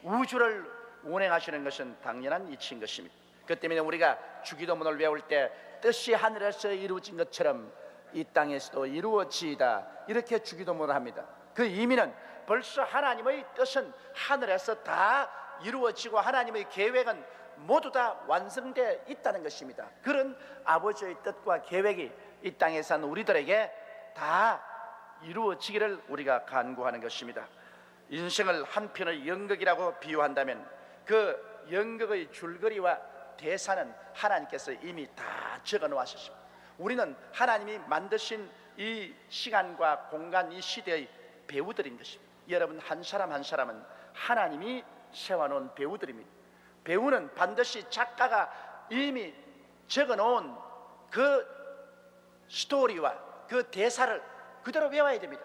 우주를 운행하시는 것은 당연한 이치인 것입니다. 그 때문에 우리가 주기도문을 외울 때 뜻이 하늘에서 이루어진 것처럼 이 땅에서도 이루어지이다, 이렇게 주기도문을 합니다. 그 의미는 벌써 하나님의 뜻은 하늘에서 다 이루어지고 하나님의 계획은 모두 다 완성되어 있다는 것입니다. 그런 아버지의 뜻과 계획이 이 땅에 사는 우리들에게 다 이루어지기를 우리가 간구하는 것입니다. 인생을 한 편의 연극이라고 비유한다면 그 연극의 줄거리와 대사는 하나님께서 이미 다 적어 놓으셨습니다. 우리는 하나님이 만드신 이 시간과 공간, 이 시대의 배우들인 것입니다. 여러분, 한 사람 한 사람은 하나님이 세워놓은 배우들입니다. 배우는 반드시 작가가 이미 적어 놓은 그 스토리와 그 대사를 그대로 외워야 됩니다.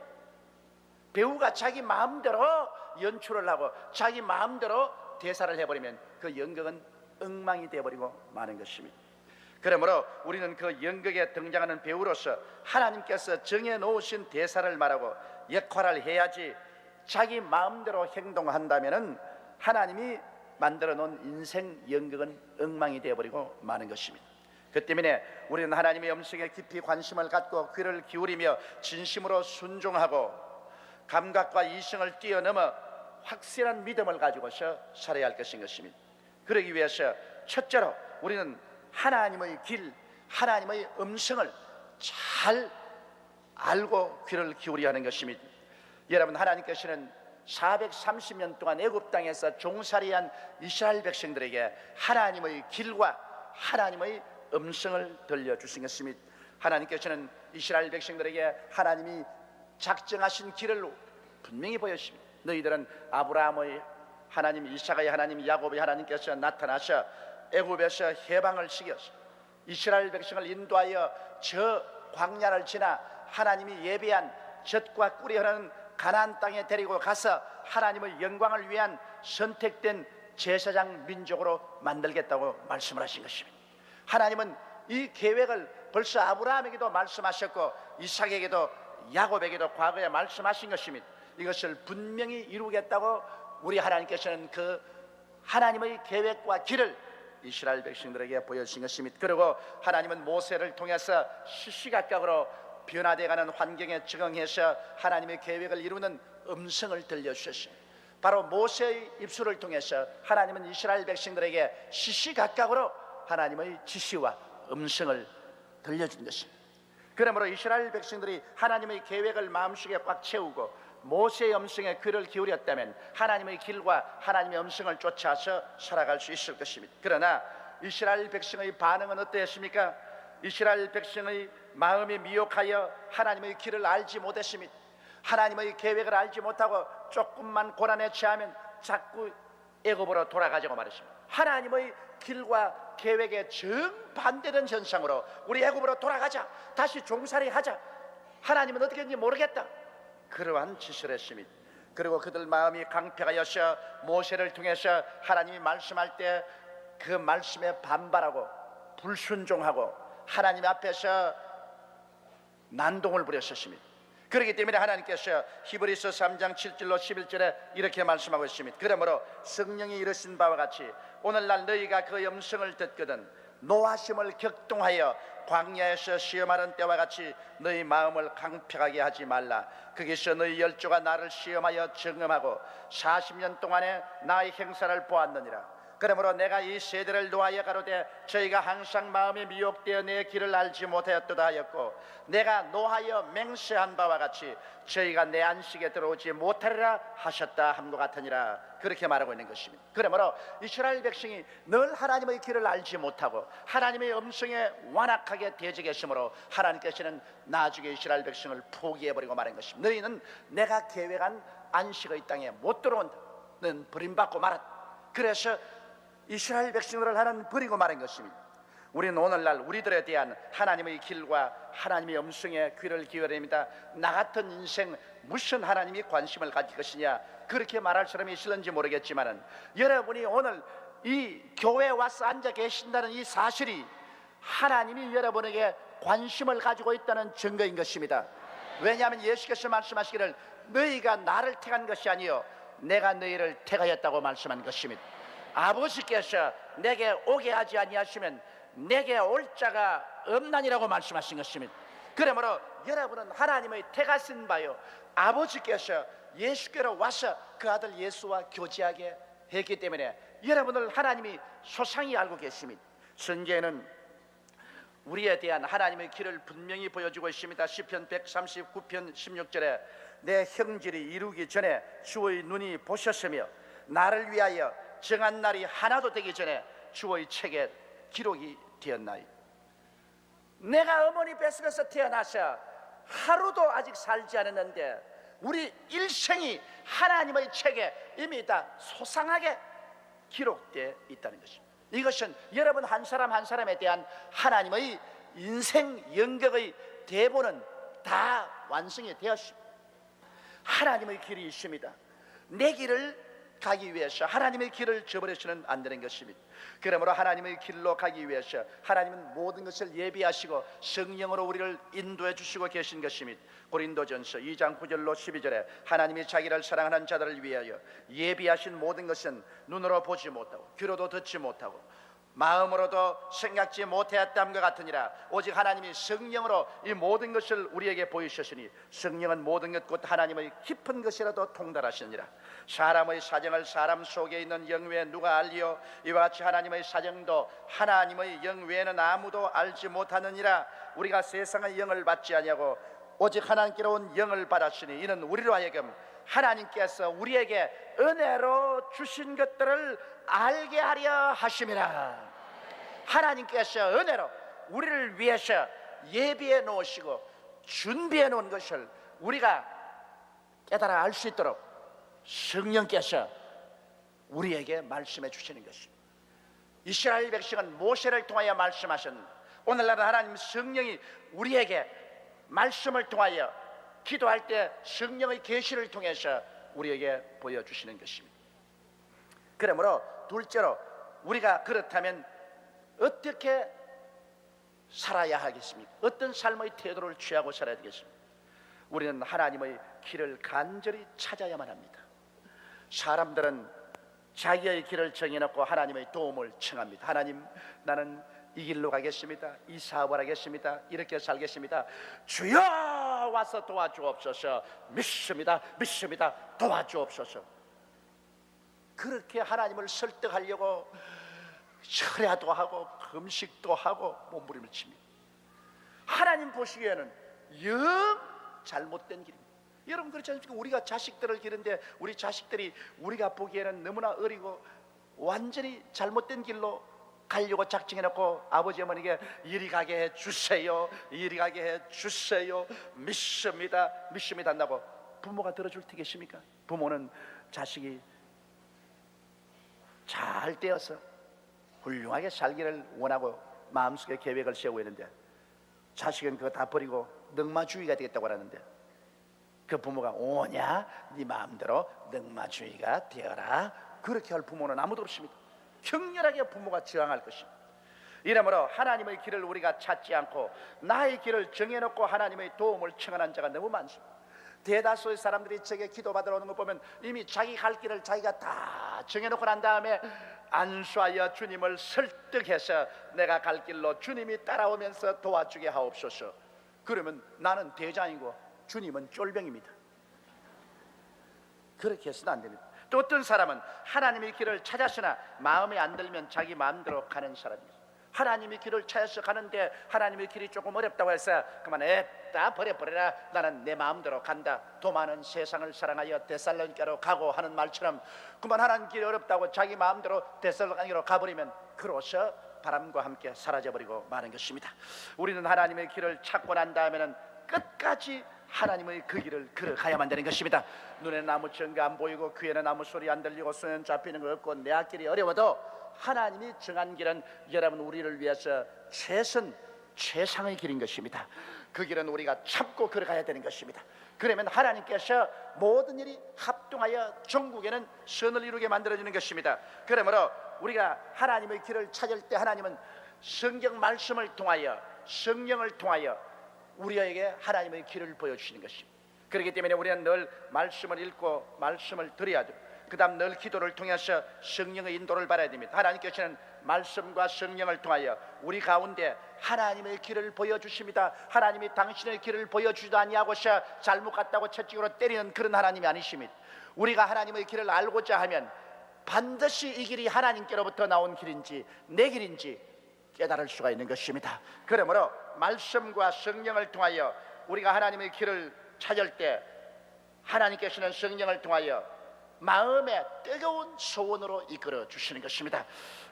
배우가 자기 마음대로 연출을 하고 자기 마음대로 대사를 해버리면 그 연극은 엉망이 되어버리고 마는 것입니다. 그러므로 우리는 그 연극에 등장하는 배우로서 하나님께서 정해놓으신 대사를 말하고 역할을 해야지, 자기 마음대로 행동한다면 하나님이 만들어 놓은 인생 연극은 엉망이 되어버리고 마는 것입니다. 그 때문에 우리는 하나님의 음성에 깊이 관심을 갖고 귀를 기울이며 진심으로 순종하고 감각과 이성을 뛰어넘어 확실한 믿음을 가지고서 살아야 할 것인 것입니다. 그러기 위해서 첫째로 우리는 하나님의 길, 하나님의 음성을 잘 알고 귀를 기울여야 하는 것입니다. 여러분, 하나님께서는 430년 동안 애굽 땅에서 종살이한 이스라엘 백성들에게 하나님의 길과 하나님의 음성을 들려주신 것입니다. 하나님께서는 이스라엘 백성들에게 하나님이 작정하신 길을 분명히 보여주십니다. 너희들은 아브라함의 하나님, 이삭의 하나님, 야곱의 하나님께서 나타나셔 애굽에서 해방을 시켜서 이스라엘 백성을 인도하여 저 광야를 지나 하나님이 예비한 젖과 꿀이 흐르는 가나안 땅에 데리고 가서 하나님의 영광을 위한 선택된 제사장 민족으로 만들겠다고 말씀을 하신 것입니다. 하나님은 이 계획을 벌써 아브라함에게도 말씀하셨고 이삭에게도 야곱에게도 과거에 말씀하신 것입니다. 이것을 분명히 이루겠다고 우리 하나님께서는 그 하나님의 계획과 길을 이스라엘 백성들에게 보여주신 것입니다. 그리고 하나님은 모세를 통해서 시시각각으로 변화되어가는 환경에 적응해서 하나님의 계획을 이루는 음성을 들려주셨습니다. 바로 모세의 입술을 통해서 하나님은 이스라엘 백성들에게 시시각각으로 하나님의 지시와 음성을 들려준 것입니다. 그러므로 이스라엘 백성들이 하나님의 계획을 마음속에 꽉 채우고 모세의 음성에 귀를 기울였다면 하나님의 길과 하나님의 음성을 쫓아서 살아갈 수 있을 것입니다. 그러나 이스라엘 백성의 반응은 어떠했습니까? 이스라엘 백성의 마음이 미혹하여 하나님의 길을 알지 못했습니다. 하나님의 계획을 알지 못하고 조금만 고난에 처하면 자꾸 애굽으로 돌아가자고 말했습니다. 하나님의 길과 계획에 정반대된 현상으로 우리 애굽으로 돌아가자, 다시 종살이 하자, 하나님은 어떻게 했는지 모르겠다, 그러한 짓을 했습니다. 그리고 그들 마음이 강팍하여서 모세를 통해서 하나님이 말씀할 때 그 말씀에 반발하고 불순종하고 하나님 앞에서 난동을 부렸었습니다. 그렇기 때문에 하나님께서 히브리서 3장 7절로 11절에 이렇게 말씀하고 있습니다. 그러므로 성령이 이르신 바와 같이 오늘날 너희가 그 음성을 듣거든 노하심을 격동하여 광야에서 시험하는 때와 같이 너희 마음을 강팍하게 하지 말라. 거기서 너희 열조가 나를 시험하여 증험하고 40년 동안에 나의 행사를 보았느니라. 그러므로 내가 이 세대를 노하여 가로되 저희가 항상 마음이 미혹되어 내 길을 알지 못하였도다 하였고 내가 노하여 맹세한 바와 같이 저희가 내 안식에 들어오지 못하리라 하셨다 함과 같으니라. 그렇게 말하고 있는 것입니다. 그러므로 이스라엘 백성이 늘 하나님의 길을 알지 못하고 하나님의 음성에 완악하게 대적했으므로 하나님께서는 나중에 이스라엘 백성을 포기해버리고 말한 것입니다. 너희는 내가 계획한 안식의 땅에 못 들어온다는 버림받고 말았다. 그래서 이스라엘 백성들을 하나님 버리고 말한 것입니다. 우리는 오늘날 우리들에 대한 하나님의 길과 하나님의 음성에 귀를 기울여야 됩니다. 나 같은 인생 무슨 하나님이 관심을 가질 것이냐, 그렇게 말할 사람이 있을는지 모르겠지만 여러분이 오늘 이 교회에 와서 앉아 계신다는 이 사실이 하나님이 여러분에게 관심을 가지고 있다는 증거인 것입니다. 왜냐하면 예수께서 말씀하시기를 너희가 나를 택한 것이 아니요 내가 너희를 택하였다고 말씀한 것입니다. 아버지께서 내게 오게 하지 아니하시면 내게 올 자가 없나니라고 말씀하신 것입니다. 그러므로 여러분은 하나님의 택하신 바요 아버지께서 예수께로 와서 그 아들 예수와 교제하게 했기 때문에 여러분을 하나님이 소상히 알고 계십니다. 성경에는 우리에 대한 하나님의 길을 분명히 보여주고 있습니다. 시편 139편 16절에 내 형질이 이루기 전에 주의 눈이 보셨으며 나를 위하여 정한 날이 하나도 되기 전에 주의 책에 기록이 되었나이. 내가 어머니 뱃속에서 태어나서 하루도 아직 살지 않았는데 우리 일생이 하나님의 책에 이미 다 소상하게 기록되어 있다는 것입니다. 이것은 여러분 한 사람 한 사람에 대한 하나님의 인생 연극의 대본은 다 완성이 되었습니다. 하나님의 길이 있습니다. 내 길을 가기 위해서 하나님의 길을 저버려서는 안 되는 것입니다. 그러므로 하나님의 길로 가기 위해서 하나님은 모든 것을 예비하시고 성령으로 우리를 인도해 주시고 계신 것입니다. 고린도전서 2장 9절로 12절에 하나님이 자기를 사랑하는 자들을 위하여 예비하신 모든 것은 눈으로 보지 못하고 귀로도 듣지 못하고 마음으로도 생각지 못하였다함과 같으니라. 오직 하나님이 성령으로 이 모든 것을 우리에게 보이셨으니 성령은 모든 것 곧 하나님의 깊은 것이라도 통달하시니라. 사람의 사정을 사람 속에 있는 영 외에 누가 알리요? 이와 같이 하나님의 사정도 하나님의 영 외에는 아무도 알지 못하느니라. 우리가 세상의 영을 받지 아니하고 오직 하나님께로 온 영을 받았으니 이는 우리로 하여금 하나님께서 우리에게 은혜로 주신 것들을 알게 하려 하심이라. 하나님께서 은혜로 우리를 위해서 예비해 놓으시고 준비해 놓은 것을 우리가 깨달아 알 수 있도록 성령께서 우리에게 말씀해 주시는 것입니다. 이스라엘 백성은 모세를 통하여 말씀하셨는데 오늘날은 하나님 성령이 우리에게 말씀을 통하여 기도할 때 성령의 계시를 통해서 우리에게 보여주시는 것입니다. 그러므로 둘째로 우리가 그렇다면 어떻게 살아야 하겠습니까? 어떤 삶의 태도를 취하고 살아야 되겠습니까? 우리는 하나님의 길을 간절히 찾아야만 합니다. 사람들은 자기의 길을 정해놓고 하나님의 도움을 청합니다. 하나님, 나는 이 길로 가겠습니다. 이 사업을 하겠습니다. 이렇게 살겠습니다. 주여 와서 도와주옵소서. 믿습니다. 믿습니다. 도와주옵소서. 그렇게 하나님을 설득하려고 철야도 하고 금식도 하고 몸부림을 칩니다. 하나님 보시기에는 영 잘못된 길입니다. 여러분 그렇지 않습니까? 우리가 자식들을 기르는데 우리 자식들이 우리가 보기에는 너무나 어리고 완전히 잘못된 길로 가려고 작정해놓고 아버지 어머니에게 이리 가게 해주세요, 이리 가게 해주세요, 믿습니다, 믿습니다 한다고 부모가 들어줄 테겠습니까? 부모는 자식이 잘 되어서 훌륭하게 살기를 원하고 마음속에 계획을 세우고 있는데 자식은 그거 다 버리고 넉마주의가 되겠다고 하는데 그 부모가 오냐? 네 마음대로 넉마주의가 되어라. 그렇게 할 부모는 아무도 없습니다. 격렬하게 부모가 저항할 것입니다. 이러므로 하나님의 길을 우리가 찾지 않고 나의 길을 정해놓고 하나님의 도움을 청하는 자가 너무 많습니다. 대다수의 사람들이 제게 기도받으러 오는 거 보면 이미 자기 갈 길을 자기가 다 정해놓고 난 다음에 안수하여 주님을 설득해서 내가 갈 길로 주님이 따라오면서 도와주게 하옵소서. 그러면 나는 대장이고 주님은 쫄병입니다. 그렇게 해서는 안 됩니다. 또 어떤 사람은 하나님의 길을 찾았으나 마음에 안 들면 자기 마음대로 가는 사람입니다. 하나님의 길을 찾아서 가는데 하나님의 길이 조금 어렵다고 해서 그만 다 버려버려라, 나는 내 마음대로 간다, 더 많은 세상을 사랑하여 데살로니가로 가고 하는 말처럼 그만 하나님 길이 어렵다고 자기 마음대로 데살로니가로 가버리면 그로서 바람과 함께 사라져버리고 마는 것입니다. 우리는 하나님의 길을 찾고 난 다음에는 끝까지 하나님의 그 길을 걸어가야만 되는 것입니다. 눈에는 아무 증거 안 보이고 귀에는 아무 소리 안 들리고 손에는 잡히는 거 없고 내 앞길이 어려워도 하나님이 정한 길은 여러분 우리를 위해서 최상의 길인 것입니다. 그 길은 우리가 참고 걸어가야 되는 것입니다. 그러면 하나님께서 모든 일이 합동하여 전국에는 선을 이루게 만들어주는 것입니다. 그러므로 우리가 하나님의 길을 찾을 때 하나님은 성경 말씀을 통하여 성령을 통하여 우리에게 하나님의 길을 보여주시는 것입니다. 그렇기 때문에 우리는 늘 말씀을 읽고 말씀을 들어야 돼요. 그 다음 늘 기도를 통해서 성령의 인도를 받아야 됩니다. 하나님께서는 말씀과 성령을 통하여 우리 가운데 하나님의 길을 보여주십니다. 하나님이 당신의 길을 보여주지도 아니하고서 잘못 갔다고 채찍으로 때리는 그런 하나님이 아니십니다. 우리가 하나님의 길을 알고자 하면 반드시 이 길이 하나님께로부터 나온 길인지 내 길인지 깨달을 수가 있는 것입니다. 그러므로 말씀과 성령을 통하여 우리가 하나님의 길을 찾을 때 하나님께서는 성령을 통하여 마음의 뜨거운 소원으로 이끌어 주시는 것입니다.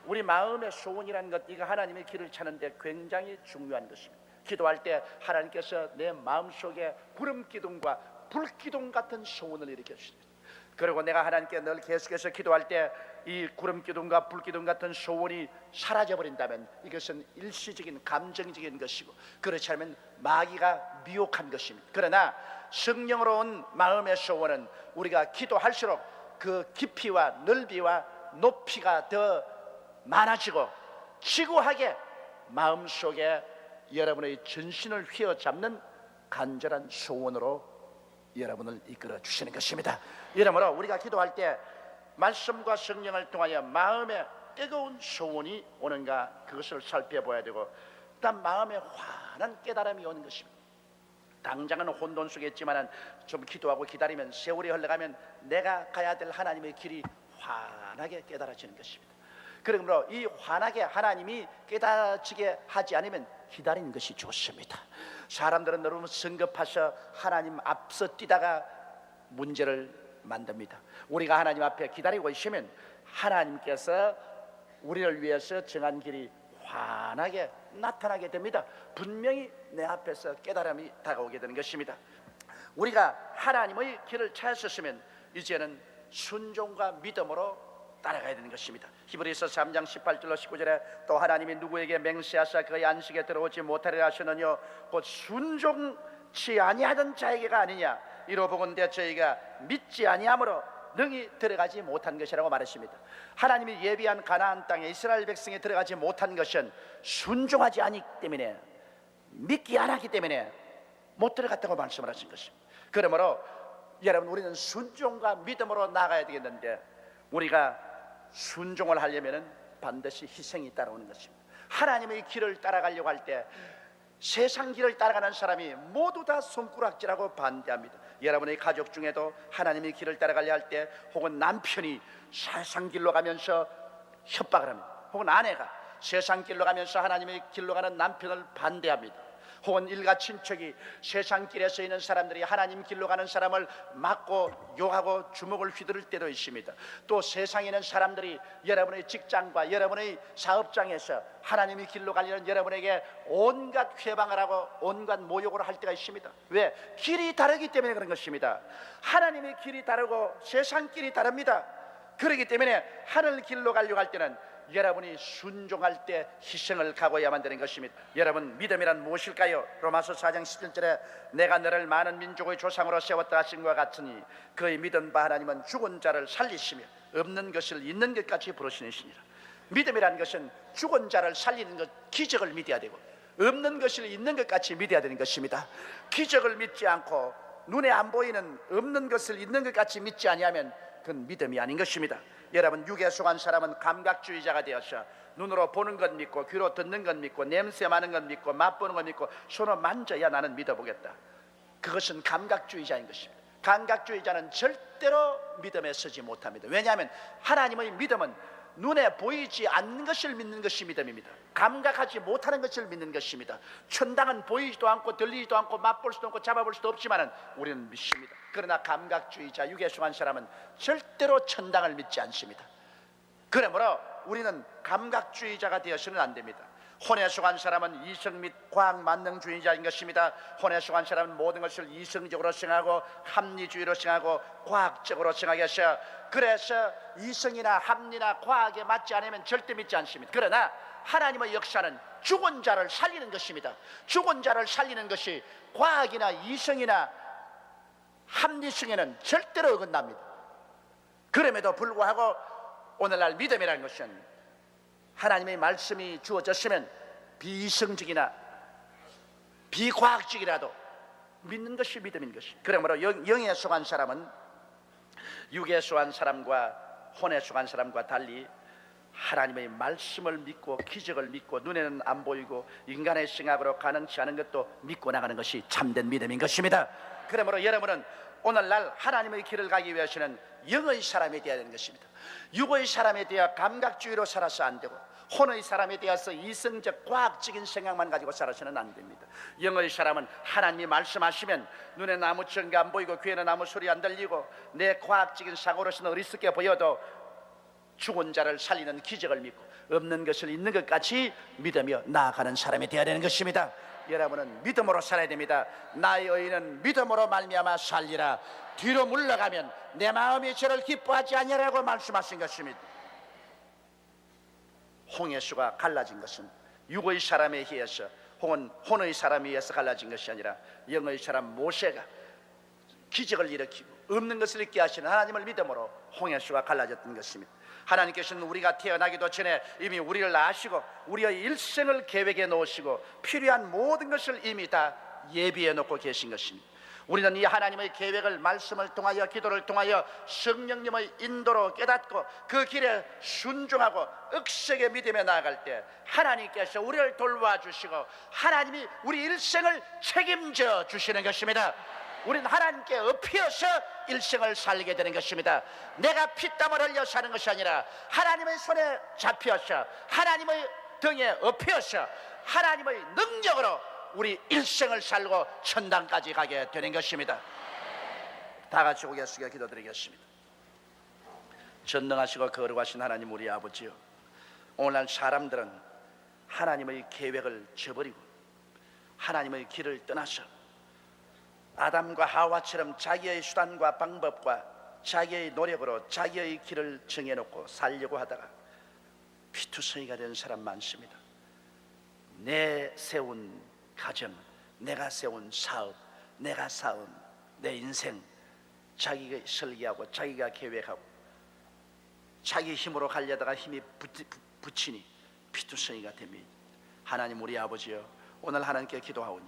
우리 마음의 소원이라는 것, 이거 하나님의 길을 찾는데 굉장히 중요한 것입니다. 기도할 때 하나님께서 내 마음속에 구름 기둥과 불 기둥 같은 소원을 일으켜 주십니다. 그리고 내가 하나님께 늘 계속해서 기도할 때 이 구름 기둥과 불 기둥 같은 소원이 사라져 버린다면 이것은 일시적인 감정적인 것이고, 그렇지 않으면 마귀가 미혹한 것입니다. 그러나 성령으로 온 마음의 소원은 우리가 기도할수록 그 깊이와 넓이와 높이가 더 많아지고 지구하게 마음속에 여러분의 전신을 휘어잡는 간절한 소원으로 여러분을 이끌어 주시는 것입니다. 이러므로 우리가 기도할 때 말씀과 성령을 통하여 마음에 뜨거운 소원이 오는가, 그것을 살펴봐야 되고, 일단 마음에 환한 깨달음이 오는 것입니다. 당장은 혼돈 속에 있지만 좀 기도하고 기다리면 세월이 흘러가면 내가 가야 될 하나님의 길이 환하게 깨달아지는 것입니다. 그러므로 이 환하게 하나님이 깨달아지게 하지 않으면 기다리는 것이 좋습니다. 사람들은 너무 성급해서 하나님 앞서 뛰다가 문제를 만듭니다. 우리가 하나님 앞에 기다리고 있으면 하나님께서 우리를 위해서 정한 길이 환하게 나타나게 됩니다. 분명히 내 앞에서 깨달음이 다가오게 되는 것입니다. 우리가 하나님의 길을 찾았으면 이제는 순종과 믿음으로 따라가야 되는 것입니다. 히브리서 3장 18절로 19절에 또 하나님이 누구에게 맹세하사 그의 안식에 들어오지 못하리라 하시느뇨 곧 순종치 아니하던 자에게가 아니냐, 이로 보건대 저희가 믿지 아니함으로 능히 들어가지 못한 것이라고 말했습니다. 하나님이 예비한 가나안 땅에 이스라엘 백성이 들어가지 못한 것은 순종하지 않기 때문에, 믿기 안 하기 때문에 못 들어갔다고 말씀을 하신 것입니다. 그러므로 여러분, 우리는 순종과 믿음으로 나가야 되겠는데, 우리가 순종을 하려면 반드시 희생이 따라오는 것입니다. 하나님의 길을 따라가려고 할 때 세상 길을 따라가는 사람이 모두 다 손가락질하고 반대합니다. 여러분의 가족 중에도 하나님의 길을 따라가려 할 때, 혹은 남편이 세상 길로 가면서 협박을 합니다. 혹은 아내가 세상 길로 가면서 하나님의 길로 가는 남편을 반대합니다. 혹은 일가 친척이 세상 길에 서 있는 사람들이 하나님 길로 가는 사람을 맞고 욕하고 주먹을 휘두를 때도 있습니다. 또 세상에 있는 사람들이 여러분의 직장과 여러분의 사업장에서 하나님의 길로 가려는 여러분에게 온갖 회방을 하고 온갖 모욕을 할 때가 있습니다. 왜? 길이 다르기 때문에 그런 것입니다. 하나님의 길이 다르고 세상 길이 다릅니다. 그렇기 때문에 하늘 길로 가려고 할 때는 여러분이 순종할 때 희생을 각오해야만 되는 것입니다. 여러분, 믿음이란 무엇일까요? 로마서 4장 17절에 내가 너를 많은 민족의 조상으로 세웠다 하신 것 같으니 그의 믿은 바 하나님은 죽은 자를 살리시며 없는 것을 있는 것까지 부르시느시니라. 믿음이라는 것은 죽은 자를 살리는 것, 기적을 믿어야 되고 없는 것을 있는 것 같이 믿어야 되는 것입니다. 기적을 믿지 않고 눈에 안 보이는 없는 것을 있는 것 같이 믿지 아니하면 그건 믿음이 아닌 것입니다. 여러분, 육에 속한 사람은 감각주의자가 되어서 눈으로 보는 것 믿고 귀로 듣는 것 믿고 냄새 맡는 것 믿고 맛보는 것 믿고 손으로 만져야 나는 믿어보겠다. 그것은 감각주의자인 것입니다. 감각주의자는 절대로 믿음에 서지 못합니다. 왜냐하면 하나님의 믿음은 눈에 보이지 않는 것을 믿는 것이 믿음입니다. 감각하지 못하는 것을 믿는 것입니다. 천당은 보이지도 않고 들리지도 않고 맛볼 수도 없고 잡아볼 수도 없지만 우리는 믿습니다. 그러나 감각주의자, 육에 속한 사람은 절대로 천당을 믿지 않습니다. 그러므로 우리는 감각주의자가 되어서는 안 됩니다. 혼에 속한 사람은 이성 및 과학 만능주의자인 것입니다. 혼에 속한 사람은 모든 것을 이성적으로 생각하고 합리주의로 생각하고 과학적으로 생각해서, 그래서 이성이나 합리나 과학에 맞지 않으면 절대 믿지 않습니다. 그러나 하나님의 역사는 죽은 자를 살리는 것입니다. 죽은 자를 살리는 것이 과학이나 이성이나 합리성에는 절대로 어긋납니다. 그럼에도 불구하고 오늘날 믿음이라는 것은 하나님의 말씀이 주어졌으면 비이성적이나 비과학적이라도 믿는 것이 믿음인 것입니다. 그러므로 영에 속한 사람은 육에 속한 사람과 혼에 속한 사람과 달리 하나님의 말씀을 믿고 기적을 믿고 눈에는 안 보이고 인간의 생각으로 가능치 않은 것도 믿고 나가는 것이 참된 믿음인 것입니다. 그러므로 여러분은 오늘날 하나님의 길을 가기 위해서는 영의 사람이 되어야 되는 것입니다. 육의 사람에 대해 감각주의로 살아서 안 되고 혼의 사람에 대해서 이성적 과학적인 생각만 가지고 살아서는 안 됩니다. 영의 사람은 하나님이 말씀하시면 눈에는 아무 증거 안 보이고 귀에는 아무 소리 안 들리고 내 과학적인 사고로서는 어리석게 보여도 죽은 자를 살리는 기적을 믿고 없는 것을 있는 것 같이 믿으며 나아가는 사람이 되어야 되는 것입니다. 여러분은 믿음으로 살아야 됩니다. 나의 의인은 믿음으로 말미암아 살리라. 뒤로 물러가면 내 마음이 저를 기뻐하지 아니하라고 말씀하신 것입니다. 홍해수가 갈라진 것은 육의 사람에 의해서 혹은 혼의 사람에 의해서 갈라진 것이 아니라 영의 사람 모세가 기적을 일으키고 없는 것을 있게 하시는 하나님을 믿음으로 홍해수가 갈라졌던 것입니다. 하나님께서는 우리가 태어나기도 전에 이미 우리를 아시고 우리의 일생을 계획해 놓으시고 필요한 모든 것을 이미 다 예비해 놓고 계신 것입니다. 우리는 이 하나님의 계획을 말씀을 통하여 기도를 통하여 성령님의 인도로 깨닫고 그 길에 순종하고 억세게 믿음에 나아갈 때 하나님께서 우리를 돌봐주시고 하나님이 우리 일생을 책임져 주시는 것입니다. 우리는 하나님께 엎혀서 일생을 살게 되는 것입니다. 내가 피땀을 흘려 사는 것이 아니라 하나님의 손에 잡혀서 하나님의 등에 엎혀서 하나님의 능력으로 우리 일생을 살고 천당까지 가게 되는 것입니다. 다 같이 고개 숙여 기도드리겠습니다. 전능하시고 거룩하신 하나님 우리 아버지요, 오늘날 사람들은 하나님의 계획을 저버리고 하나님의 길을 떠나서 아담과 하와처럼 자기의 수단과 방법과 자기의 노력으로 자기의 길을 정해놓고 살려고 하다가 피투성이가 된 사람 많습니다. 내 세운 가정, 내가 세운 사업, 내가 쌓은 내 인생 자기가 설계하고 자기가 계획하고 자기 힘으로 가려다가 힘이 붙이니 피투성이가 됩니다. 하나님 우리 아버지여, 오늘 하나님께 기도하오니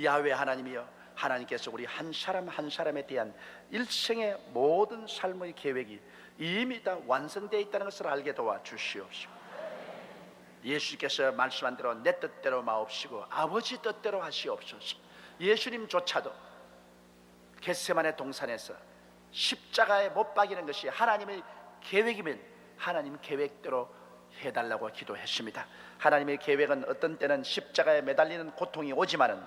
야훼 하나님이여, 하나님께서 우리 한 사람 한 사람에 대한 일생의 모든 삶의 계획이 이미 다 완성되어 있다는 것을 알게 도와주시옵시고, 예수께서 말씀한 대로 내 뜻대로 마옵시고 아버지 뜻대로 하시옵소서. 예수님조차도 겟세마네 동산에서 십자가에 못 박이는 것이 하나님의 계획이면 하나님 계획대로 해달라고 기도했습니다. 하나님의 계획은 어떤 때는 십자가에 매달리는 고통이 오지만은,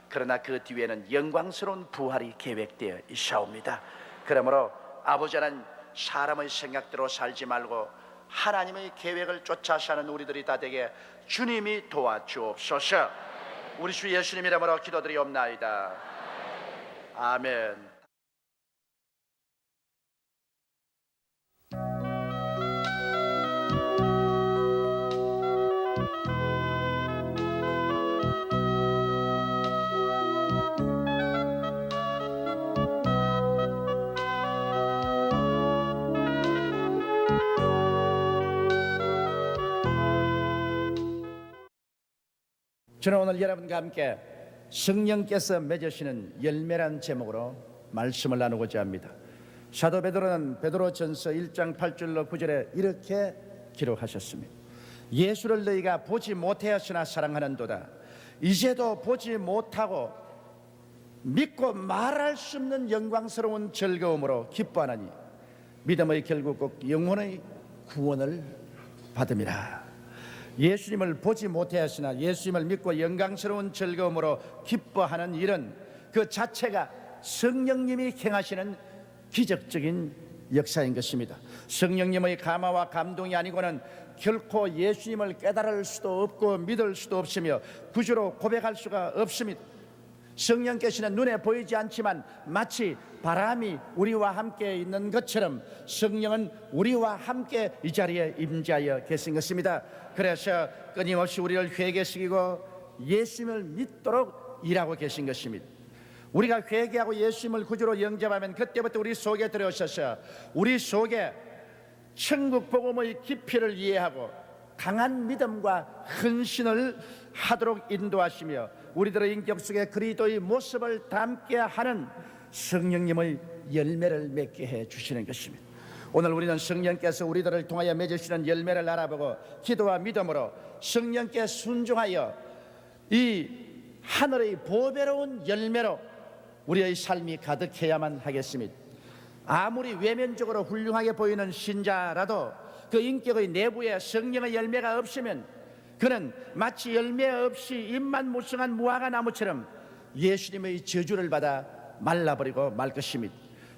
그러나 그 뒤에는 영광스러운 부활이 계획되어 있사옵니다. 그러므로 아버지는 사람의 생각대로 살지 말고 하나님의 계획을 쫓아 사는 우리들이 다 되게 주님이 도와주옵소서. 우리 주 예수님 이름으로 기도드리옵나이다. 아멘. 저는 오늘 여러분과 함께 성령께서 맺으시는 열매란 제목으로 말씀을 나누고자 합니다. 사도 베드로는 베드로전서 1장 8절로 9절에 이렇게 기록하셨습니다. 예수를 너희가 보지 못하였으나 사랑하는도다. 이제도 보지 못하고 믿고 말할 수 없는 영광스러운 즐거움으로 기뻐하나니 믿음의 결국 꼭 영혼의 구원을 받음이라. 예수님을 보지 못하였으나 예수님을 믿고 영광스러운 즐거움으로 기뻐하는 일은 그 자체가 성령님이 행하시는 기적적인 역사인 것입니다. 성령님의 감화와 감동이 아니고는 결코 예수님을 깨달을 수도 없고 믿을 수도 없으며 구주로 고백할 수가 없습니다. 성령께서는 눈에 보이지 않지만 마치 바람이 우리와 함께 있는 것처럼 성령은 우리와 함께 이 자리에 임재하여 계신 것입니다. 그래서 끊임없이 우리를 회개시키고 예수님을 믿도록 일하고 계신 것입니다. 우리가 회개하고 예수님을 구주로 영접하면 그때부터 우리 속에 들어오셔서 우리 속에 천국 복음의 깊이를 이해하고 강한 믿음과 헌신을 하도록 인도하시며 우리들의 인격 속에 그리스도의 모습을 담게 하는 성령님의 열매를 맺게 해 주시는 것입니다. 오늘 우리는 성령께서 우리들을 통하여 맺으시는 열매를 알아보고 기도와 믿음으로 성령께 순종하여 이 하늘의 보배로운 열매로 우리의 삶이 가득해야만 하겠습니다. 아무리 외면적으로 훌륭하게 보이는 신자라도 그 인격의 내부에 성령의 열매가 없으면 그는 마치 열매 없이 잎만 무성한 무화과 나무처럼 예수님의 저주를 받아 말라버리고 말 것입니다.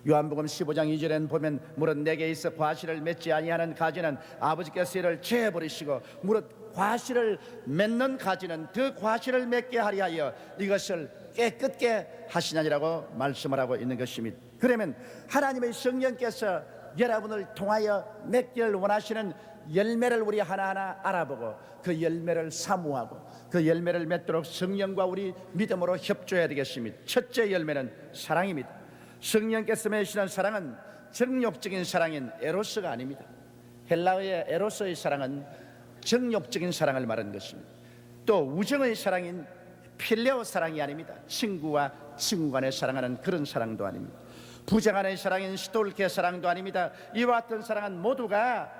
요한복음 15장 2절에는 보면 무릇 내게 있어 과실을 맺지 아니하는 가지는 아버지께서 이를 제버리시고 무릇 과실을 맺는 가지는 그 과실을 맺게 하리 하여 이것을 깨끗게 하시냐니라고 말씀을 하고 있는 것입니다. 그러면 하나님의 성령께서 여러분을 통하여 맺기를 원하시는 열매를 우리 하나하나 알아보고 그 열매를 사모하고 그 열매를 맺도록 성령과 우리 믿음으로 협조해야 되겠습니다. 첫째 열매는 사랑입니다. 성령께서 맺으시는 사랑은 정욕적인 사랑인 에로스가 아닙니다. 헬라어의 에로스의 사랑은 정욕적인 사랑을 말하는 것입니다. 또 우정의 사랑인 필레오 사랑이 아닙니다. 친구와 친구 간에 사랑하는 그런 사랑도 아닙니다. 부자 간의 사랑인 스톨케 사랑도 아닙니다. 이와 같은 사랑은 모두가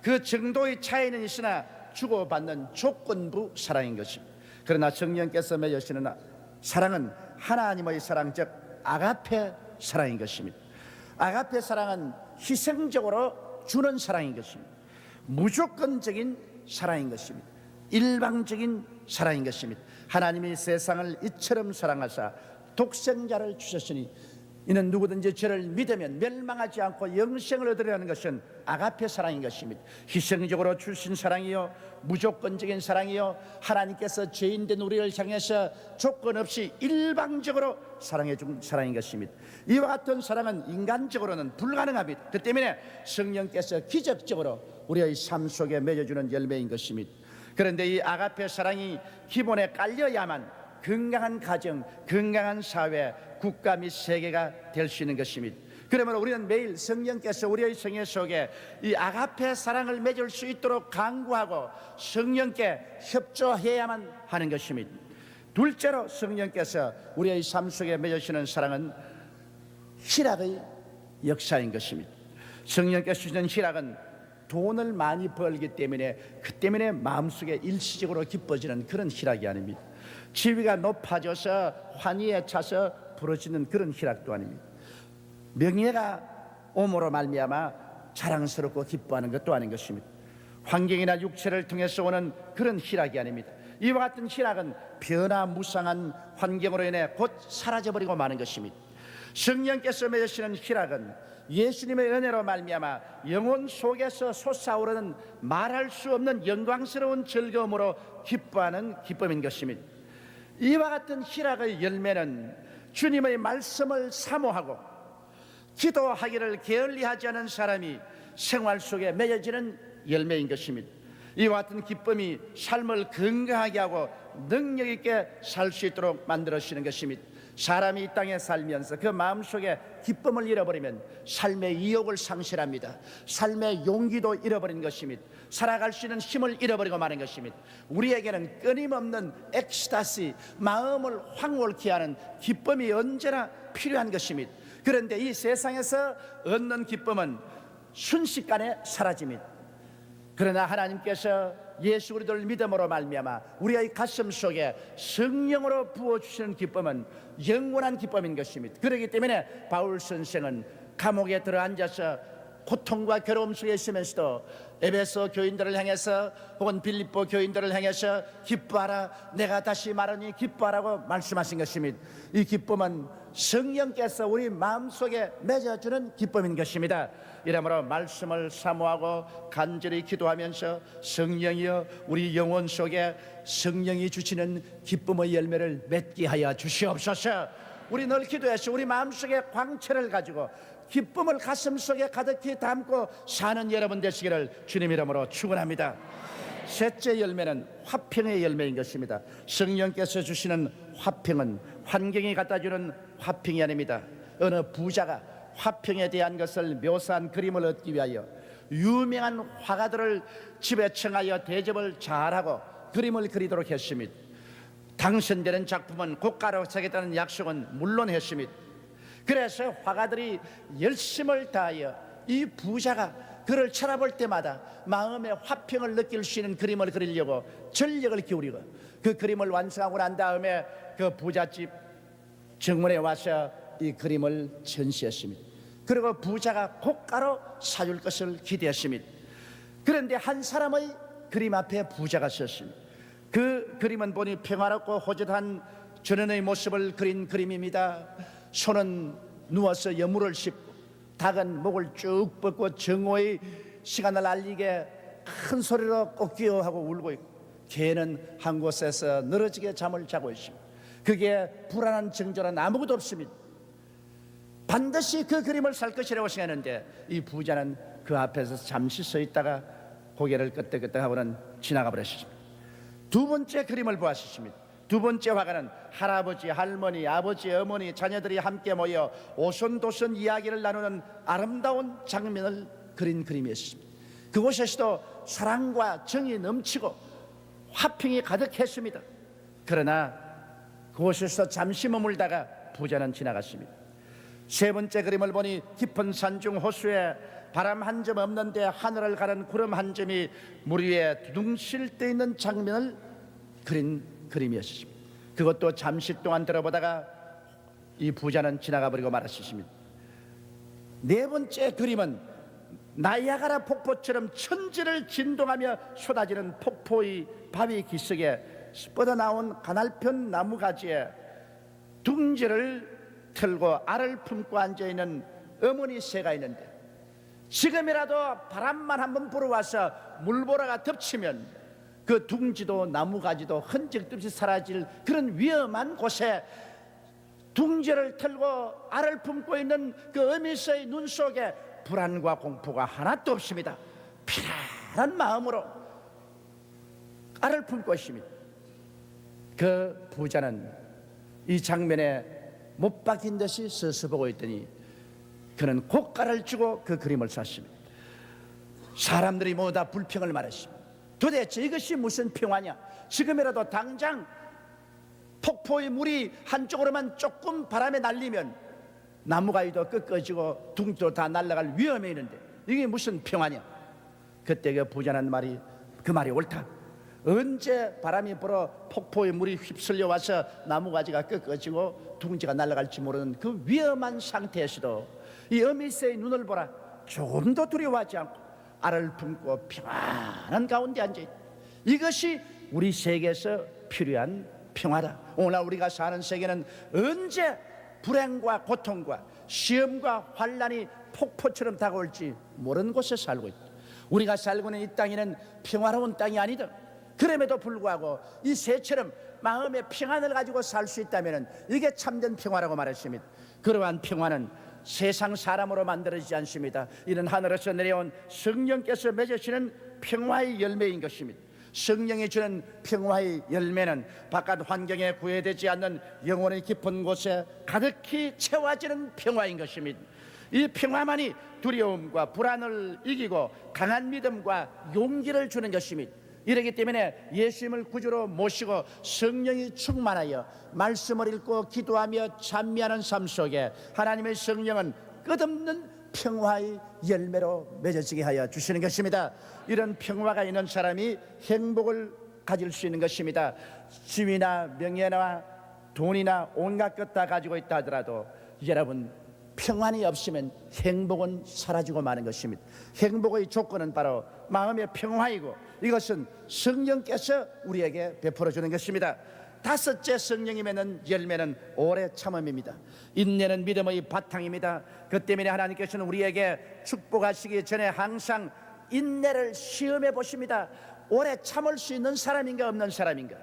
그 정도의 차이는 있으나 주고받는 조건부 사랑인 것입니다. 그러나 성령께서 맺으시는 사랑은 하나님의 사랑, 즉 아가페 사랑인 것입니다. 아가페 사랑은 희생적으로 주는 사랑인 것입니다. 무조건적인 사랑인 것입니다. 일방적인 사랑인 것입니다. 하나님이 세상을 이처럼 사랑하사 독생자를 주셨으니 이는 누구든지 저를 믿으면 멸망하지 않고 영생을 얻으려는 것은 아가페 사랑인 것입니다. 희생적으로 주신 사랑이요, 무조건적인 사랑이요, 하나님께서 죄인된 우리를 향해서 조건 없이 일방적으로 사랑해 준 사랑인 것입니다. 이와 같은 사랑은 인간적으로는 불가능합니다. 그 때문에 성령께서 기적적으로 우리의 삶 속에 맺어주는 열매인 것입니다. 그런데 이 아가페 사랑이 기본에 깔려야만 건강한 가정, 건강한 사회, 국가 및 세계가 될 수 있는 것입니다. 그러므로 우리는 매일 성령께서 우리의 생애 속에 이 아가페 사랑을 맺을 수 있도록 강구하고 성령께 협조해야만 하는 것입니다. 둘째로 성령께서 우리의 삶 속에 맺으시는 사랑은 희락의 역사인 것입니다. 성령께서 주시는 희락은 돈을 많이 벌기 때문에 그 때문에 마음속에 일시적으로 기뻐지는 그런 희락이 아닙니다. 지위가 높아져서 환희에 차서 부러지는 그런 희락도 아닙니다. 명예가 옴으로 말미암아 자랑스럽고 기뻐하는 것도 아닌 것입니다. 환경이나 육체를 통해서 오는 그런 희락이 아닙니다. 이와 같은 희락은 변화무쌍한 환경으로 인해 곧 사라져버리고 마는 것입니다. 성령께서 맺으시는 희락은 예수님의 은혜로 말미암아 영혼 속에서 솟아오르는 말할 수 없는 영광스러운 즐거움으로 기뻐하는 기쁨인 것입니다. 이와 같은 희락의 열매는 주님의 말씀을 사모하고 기도하기를 게을리하지 않은 사람이 생활 속에 맺어지는 열매인 것입니다. 이와 같은 기쁨이 삶을 건강하게 하고 능력 있게 살 수 있도록 만들어주시는 것입니다. 사람이 이 땅에 살면서 그 마음속에 기쁨을 잃어버리면 삶의 의욕을 상실합니다. 삶의 용기도 잃어버린 것입니다. 살아갈 수 있는 힘을 잃어버리고 마는 것입니다. 우리에게는 끊임없는 엑스타시, 마음을 황홀케 하는 기쁨이 언제나 필요한 것입니다. 그런데 이 세상에서 얻는 기쁨은 순식간에 사라집니다. 그러나 하나님께서 예수 그리스도를 믿음으로 말미암아 우리의 가슴 속에 성령으로 부어주시는 기쁨은 영원한 기쁨인 것입니다. 그렇기 때문에 바울 선생은 감옥에 들어앉아서 고통과 괴로움 속에 있으면서도 에베소 교인들을 향해서 혹은 빌립보 교인들을 향해서 기뻐하라, 내가 다시 말하니 기뻐하라고 말씀하신 것입니다. 이 기쁨은 성령께서 우리 마음속에 맺어주는 기쁨인 것입니다. 이러므로 말씀을 사모하고 간절히 기도하면서 성령이여 우리 영혼 속에 성령이 주시는 기쁨의 열매를 맺게 하여 주시옵소서. 우리 늘 기도해서 우리 마음속에 광채를 가지고 기쁨을 가슴속에 가득히 담고 사는 여러분 되시기를 주님 이름으로 축원합니다. 셋째 열매는 화평의 열매인 것입니다. 성령께서 주시는 화평은 환경이 갖다주는 화평이 아닙니다. 어느 부자가 화평에 대한 것을 묘사한 그림을 얻기 위하여 유명한 화가들을 집에 청하여 대접을 잘하고 그림을 그리도록 했습니다. 당선되는 작품은 고가로 사겠다는 약속은 물론 했습니다. 그래서 화가들이 열심을 다하여 이 부자가 그를 쳐다볼 때마다 마음의 화평을 느낄 수 있는 그림을 그리려고 전력을 기울이고 그 그림을 완성하고 난 다음에 그 부잣집 정원에 와서 이 그림을 전시했습니다. 그리고 부자가 고가로 사줄 것을 기대했습니다. 그런데 한 사람의 그림 앞에 부자가 섰습니다. 그 그림은 보니 평화롭고 호젓한 전원의 모습을 그린 그림입니다. 소는 누워서 여물을 씹고 닭은 목을 쭉 뻗고 정오의 시간을 알리게 큰 소리로 꺾기어하고 울고 있고 개는 한 곳에서 늘어지게 잠을 자고 있습니다. 그게 불안한 정조는 아무것도 없습니다. 반드시 그 그림을 살 것이라고 생각했는데 이 부자는 그 앞에서 잠시 서 있다가 고개를 끄덕끄덕하고는 지나가 버렸습니다. 두 번째 그림을 보았습니다. 두 번째 화가는 할아버지, 할머니, 아버지, 어머니, 자녀들이 함께 모여 오손도손 이야기를 나누는 아름다운 장면을 그린 그림이었습니다. 그곳에서도 사랑과 정이 넘치고 화평이 가득했습니다. 그러나 그곳에서 잠시 머물다가 부자는 지나갔습니다. 세 번째 그림을 보니 깊은 산중 호수에 바람 한 점 없는데 하늘을 가른 구름 한 점이 물 위에 두둥실 때 있는 장면을 그린 그림이었습니다. 그것도 잠시 동안 들어보다가 이 부자는 지나가 버리고 말았습니다. 네 번째 그림은 나이아가라 폭포처럼 천지를 진동하며 쏟아지는 폭포의 바위 기슭에 뻗어나온 가날편 나무가지에 둥지를 틀고 알을 품고 앉아있는 어머니 새가 있는데 지금이라도 바람만 한번 불어와서 물보라가 덮치면 그 둥지도 나무가지도 흔적 없이 사라질 그런 위험한 곳에 둥지를 틀고 알을 품고 있는 그 어미새의 눈 속에 불안과 공포가 하나도 없습니다. 편안한 마음으로 알을 품고 있습니다. 그 부자는 이 장면에 못 박힌 듯이 서서 보고 있더니 그는 고가를 주고 그 그림을 샀습니다. 사람들이 모두 다 불평을 말했습니다. 도대체 이것이 무슨 평화냐? 지금이라도 당장 폭포의 물이 한쪽으로만 조금 바람에 날리면 나무가위도 꺾어지고 둥지도 다 날아갈 위험이 있는데 이게 무슨 평화냐? 그때 그 부자는 말이 그 말이 옳다. 언제 바람이 불어 폭포의 물이 휩쓸려 와서 나무가지가 꺾어지고 둥지가 날아갈지 모르는 그 위험한 상태에서도 이 어미새의 눈을 보라. 조금도 두려워하지 않고 알을 품고 평안한 가운데 앉아있다. 이것이 우리 세계에서 필요한 평화다. 오늘 우리가 사는 세계는 언제 불행과 고통과 시험과 환난이 폭포처럼 다가올지 모르는 곳에 살고 있다. 우리가 살고 있는 이 땅에는 평화로운 땅이 아니다. 그럼에도 불구하고 이 새처럼 마음의 평안을 가지고 살 수 있다면 이게 참된 평화라고 말했습니다. 그러한 평화는 세상 사람으로 만들어지지 않습니다. 이는 하늘에서 내려온 성령께서 맺으시는 평화의 열매인 것입니다. 성령이 주는 평화의 열매는 바깥 환경에 구애되지 않는 영혼의 깊은 곳에 가득히 채워지는 평화인 것입니다. 이 평화만이 두려움과 불안을 이기고 강한 믿음과 용기를 주는 것입니다. 이렇기 때문에 예수님을 구주로 모시고 성령이 충만하여 말씀을 읽고 기도하며 찬미하는 삶 속에 하나님의 성령은 끝없는 평화의 열매로 맺어지게 하여 주시는 것입니다. 이런 평화가 있는 사람이 행복을 가질 수 있는 것입니다. 지위나 명예나 돈이나 온갖 것 다 가지고 있다 하더라도 여러분 평안이 없으면 행복은 사라지고 마는 것입니다. 행복의 조건은 바로 마음의 평화이고 이것은 성령께서 우리에게 베풀어 주는 것입니다. 다섯째 성령이 맺는 열매는 오래 참음입니다. 인내는 믿음의 바탕입니다. 그 때문에 하나님께서는 우리에게 축복하시기 전에 항상 인내를 시험해 보십니다. 오래 참을 수 있는 사람인가 없는 사람인가.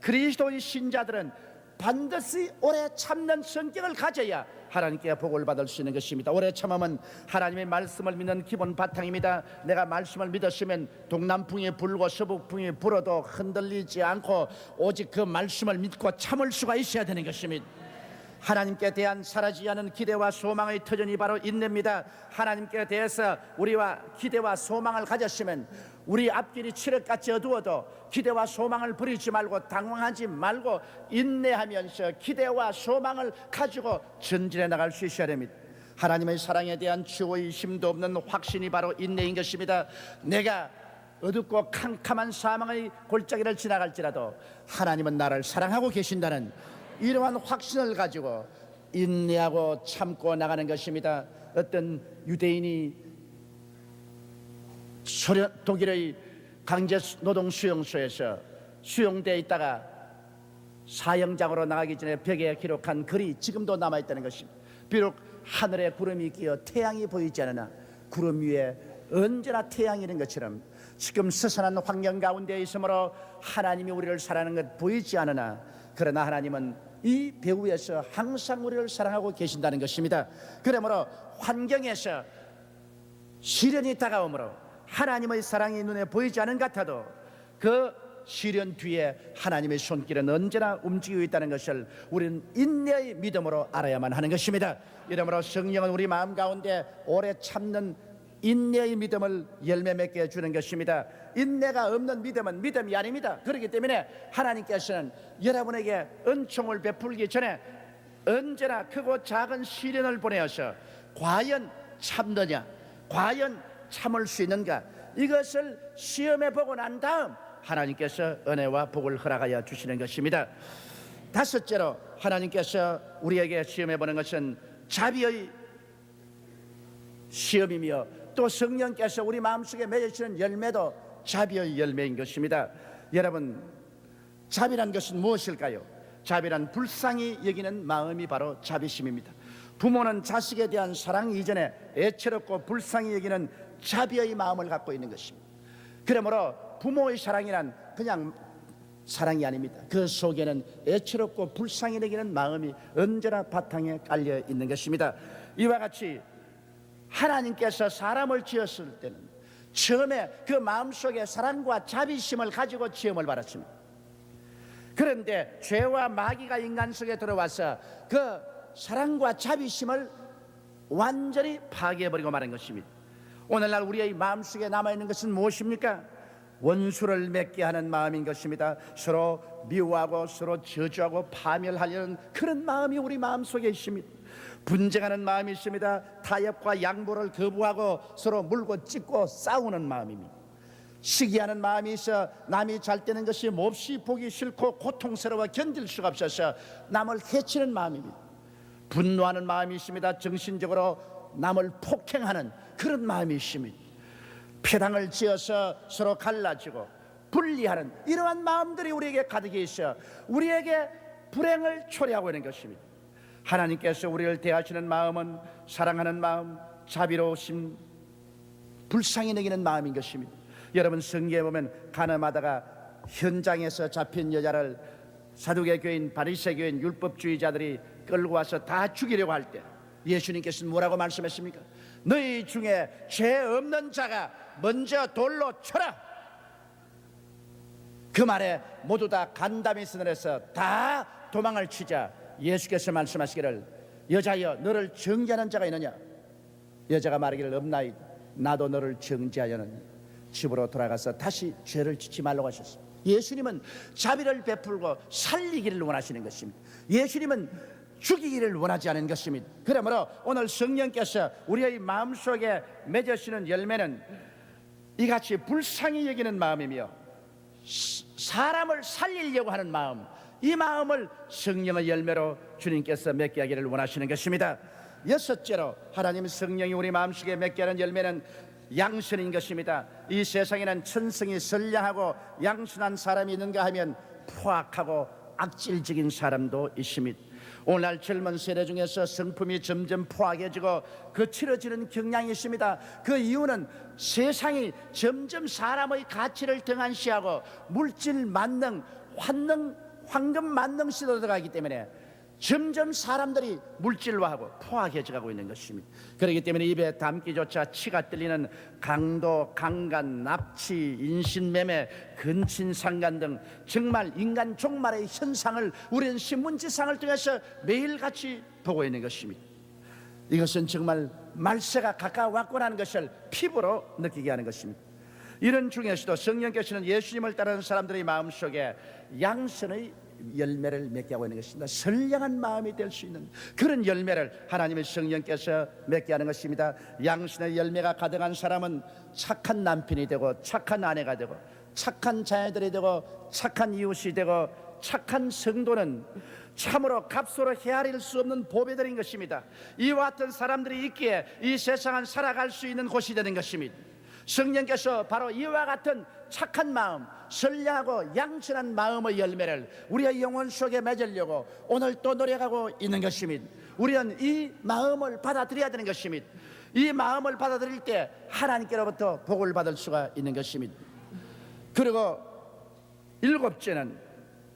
그리스도의 신자들은 반드시 오래 참는 성격을 가져야 하나님께 복을 받을 수 있는 것입니다. 오래 참음은 하나님의 말씀을 믿는 기본 바탕입니다. 내가 말씀을 믿었으면 동남풍이 불고 서북풍이 불어도 흔들리지 않고 오직 그 말씀을 믿고 참을 수가 있어야 되는 것입니다. 하나님께 대한 사라지지 않은 기대와 소망의 터전이 바로 인내입니다. 하나님께 대해서 우리와 기대와 소망을 가졌으면 우리 앞길이 칠흑같이 어두워도 기대와 소망을 버리지 말고 당황하지 말고 인내하면서 기대와 소망을 가지고 전진해 나갈 수 있어야 됩니다. 하나님의 사랑에 대한 주의 심도 없는 확신이 바로 인내인 것입니다. 내가 어둡고 캄캄한 사망의 골짜기를 지나갈지라도 하나님은 나를 사랑하고 계신다는 이러한 확신을 가지고 인내하고 참고 나가는 것입니다. 어떤 유대인이 독일의 강제노동 수용소에서 수용되어 있다가 사형장으로 나가기 전에 벽에 기록한 글이 지금도 남아있다는 것입니다. 비록 하늘에 구름이 끼어 태양이 보이지 않으나 구름 위에 언제나 태양이 있는 것처럼 지금 스산한 환경 가운데 있으므로 하나님이 우리를 사랑하는 것 보이지 않으나 그러나 하나님은 이 배후에서 항상 우리를 사랑하고 계신다는 것입니다. 그러므로 환경에서 시련이 다가오므로 하나님의 사랑이 눈에 보이지 않은 것 같아도 그 시련 뒤에 하나님의 손길은 언제나 움직이고 있다는 것을 우리는 인내의 믿음으로 알아야만 하는 것입니다. 이러므로 성령은 우리 마음 가운데 오래 참는 인내의 믿음을 열매 맺게 해주는 것입니다. 인내가 없는 믿음은 믿음이 아닙니다. 그렇기 때문에 하나님께서는 여러분에게 은총을 베풀기 전에 언제나 크고 작은 시련을 보내어서 과연 참느냐, 과연 참을 수 있는가, 이것을 시험해 보고 난 다음 하나님께서 은혜와 복을 허락하여 주시는 것입니다. 다섯째로 하나님께서 우리에게 시험해 보는 것은 자비의 시험이며 또 성령께서 우리 마음속에 맺으시는 열매도 자비의 열매인 것입니다. 여러분, 자비란 것은 무엇일까요? 자비란 불쌍히 여기는 마음이 바로 자비심입니다. 부모는 자식에 대한 사랑 이전에 애처롭고 불쌍히 여기는 자비의 마음을 갖고 있는 것입니다. 그러므로 부모의 사랑이란 그냥 사랑이 아닙니다. 그 속에는 애처롭고 불쌍히 여기는 마음이 언제나 바탕에 깔려 있는 것입니다. 이와 같이 하나님께서 사람을 지었을 때는 처음에 그 마음속에 사랑과 자비심을 가지고 지음을 받았습니다. 그런데 죄와 마귀가 인간 속에 들어와서 그 사랑과 자비심을 완전히 파괴해버리고 마는 것입니다. 오늘날 우리의 마음속에 남아있는 것은 무엇입니까? 원수를 맺게 하는 마음인 것입니다. 서로 미워하고 서로 저주하고 파멸하려는 그런 마음이 우리 마음속에 있습니다. 분쟁하는 마음이 있습니다. 타협과 양보를 거부하고 서로 물고 찢고 싸우는 마음입니다. 시기하는 마음이 있어 남이 잘 되는 것이 몹시 보기 싫고 고통스러워 견딜 수가 없어서 남을 해치는 마음입니다. 분노하는 마음이 있습니다. 정신적으로 남을 폭행하는 그런 마음이 있습니다. 패당을 지어서 서로 갈라지고 분리하는 이러한 마음들이 우리에게 가득해 있어 우리에게 불행을 초래하고 있는 것입니다. 하나님께서 우리를 대하시는 마음은 사랑하는 마음, 자비로우심, 불쌍히 여기는 마음인 것입니다. 여러분, 성경에 보면 가늠하다가 현장에서 잡힌 여자를 사두개 교인, 바리새 교인, 율법주의자들이 끌고 와서 다 죽이려고 할 때 예수님께서는 뭐라고 말씀했습니까? 너희 중에 죄 없는 자가 먼저 돌로 쳐라. 그 말에 모두 다 간담이 서늘해서 다 도망을 치자 예수께서 말씀하시기를 여자여 너를 정죄하는 자가 있느냐? 여자가 말하기를 없나이다. 나도 너를 정죄하였느니. 집으로 돌아가서 다시 죄를 짓지 말라고 하셨습니다. 예수님은 자비를 베풀고 살리기를 원하시는 것입니다. 예수님은 죽이기를 원하지 않은 것입니다. 그러므로 오늘 성령께서 우리의 마음속에 맺으시는 열매는 이같이 불쌍히 여기는 마음이며 사람을 살리려고 하는 마음, 이 마음을 성령의 열매로 주님께서 맺게 하기를 원하시는 것입니다. 여섯째로 하나님 성령이 우리 마음속에 맺게 하는 열매는 양선인 것입니다. 이 세상에는 천성이 선량하고 양순한 사람이 있는가 하면 포악하고 악질적인 사람도 있습니다. 오늘날 젊은 세대 중에서 성품이 점점 포악해지고 거칠어지는 경향이 있습니다. 그 이유는 세상이 점점 사람의 가치를 등한시하고 물질 만능, 황금 만능 시대로 들어가기 때문에 점점 사람들이 물질화하고 포악해져가고 있는 것입니다. 그렇기 때문에 입에 담기조차 치가 떨리는 강도, 강간, 납치, 인신매매, 근친상간 등 정말 인간 종말의 현상을 우리는 신문지상을 통해서 매일같이 보고 있는 것입니다. 이것은 정말 말세가 가까워왔구나 하는 것을 피부로 느끼게 하는 것입니다. 이런 중에서도 성령께서는 예수님을 따르는 사람들의 마음속에 양선의 열매를 맺게 하고 있는 것입니다. 선량한 마음이 될 수 있는 그런 열매를 하나님의 성령께서 맺게 하는 것입니다. 양선의 열매가 가득한 사람은 착한 남편이 되고 착한 아내가 되고 착한 자녀들이 되고 착한 이웃이 되고 착한 성도는 참으로 값으로 헤아릴 수 없는 보배들인 것입니다. 이와 같은 사람들이 있기에 이 세상은 살아갈 수 있는 곳이 되는 것입니다. 성령께서 바로 이와 같은 착한 마음, 선량하고 양선한 마음의 열매를 우리의 영혼 속에 맺으려고 오늘 또 노력하고 있는 것입니다. 우리는 이 마음을 받아들여야 되는 것입니다. 이 마음을 받아들일 때 하나님께로부터 복을 받을 수가 있는 것입니다. 그리고 일곱째는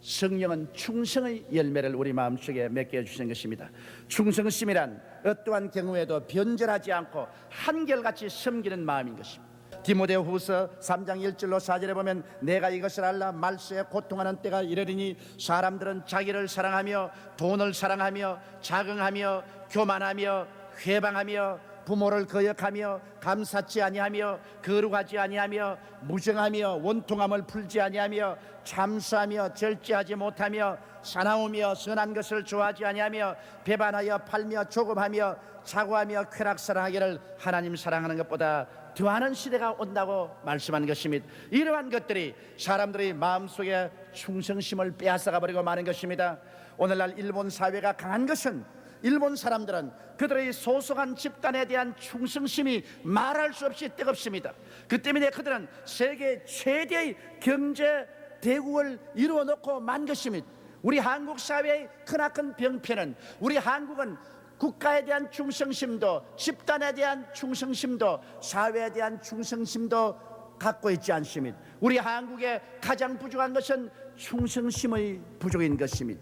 성령은 충성의 열매를 우리 마음속에 맺게 해주시는 것입니다. 충성심이란 어떠한 경우에도 변절하지 않고 한결같이 섬기는 마음인 것입니다. 디모데후서 3장 1절로 4절에 보면 내가 이것을 알라 말세에 고통하는 때가 이르리니 사람들은 자기를 사랑하며 돈을 사랑하며 자긍하며 교만하며 회방하며 부모를 거역하며 감사치 아니하며 거룩하지 아니하며 무정하며 원통함을 풀지 아니하며 참수하며 절제하지 못하며 사나우며 선한 것을 좋아하지 아니하며 배반하여 팔며 조급하며 자고하며 쾌락사랑하기를 하나님 사랑하는 것보다 더하는 시대가 온다고 말씀하는 것입니다. 이러한 것들이 사람들의 마음속에 충성심을 빼앗아가버리고 마는 것입니다. 오늘날 일본 사회가 강한 것은 일본 사람들은 그들의 소속한 집단에 대한 충성심이 말할 수 없이 뜨겁습니다. 그 때문에 그들은 세계 최대의 경제 대국을 이루어 놓고 만 것입니다. 우리 한국 사회의 크나큰 병폐는 우리 한국은 국가에 대한 충성심도 집단에 대한 충성심도 사회에 대한 충성심도 갖고 있지 않습니다. 우리 한국의 가장 부족한 것은 충성심의 부족인 것입니다.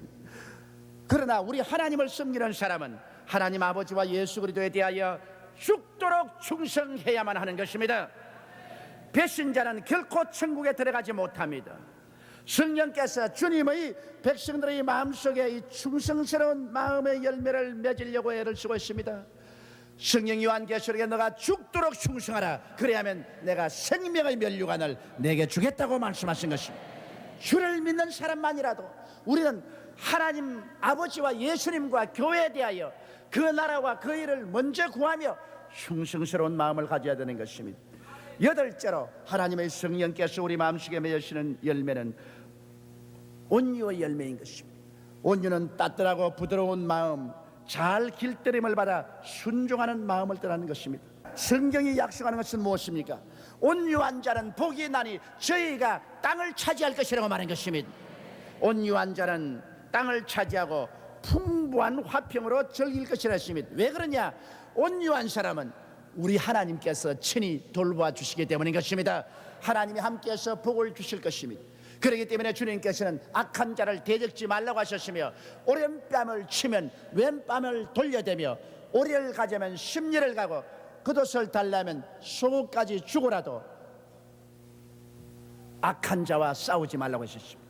그러나 우리 하나님을 섬기는 사람은 하나님 아버지와 예수 그리스도에 대하여 죽도록 충성해야만 하는 것입니다. 배신자는 결코 천국에 들어가지 못합니다. 성령께서 주님의 백성들의 마음속에 이 충성스러운 마음의 열매를 맺으려고 애를 쓰고 있습니다. 성령 요한계시록에 너가 죽도록 충성하라, 그래야면 내가 생명의 면류관을 내게 주겠다고 말씀하신 것입니다. 주를 믿는 사람만이라도 우리는 하나님 아버지와 예수님과 교회에 대하여 그 나라와 그 일을 먼저 구하며 충성스러운 마음을 가져야 되는 것입니다. 여덟째로 하나님의 성령께서 우리 마음속에 맺으시는 열매는 온유의 열매인 것입니다. 온유는 따뜻하고 부드러운 마음, 잘 길들임을 받아 순종하는 마음을 뜻하는 것입니다. 성경이 약속하는 것은 무엇입니까? 온유한 자는 복이 나니 저희가 땅을 차지할 것이라고 말한 것입니다. 온유한 자는 땅을 차지하고 풍부한 화평으로 즐길 것이라 했습니다. 왜 그러냐? 온유한 사람은 우리 하나님께서 친히 돌보아 주시기 때문인 것입니다. 하나님이 함께해서 복을 주실 것입니다. 그렇기 때문에 주님께서는 악한 자를 대적지 말라고 하셨으며, 오른뺨을 치면 왼뺨을 돌려대며 오리를 가자면 십리를 가고 겉옷을 달라면 속옷까지 주고라도 악한 자와 싸우지 말라고 하셨습니다.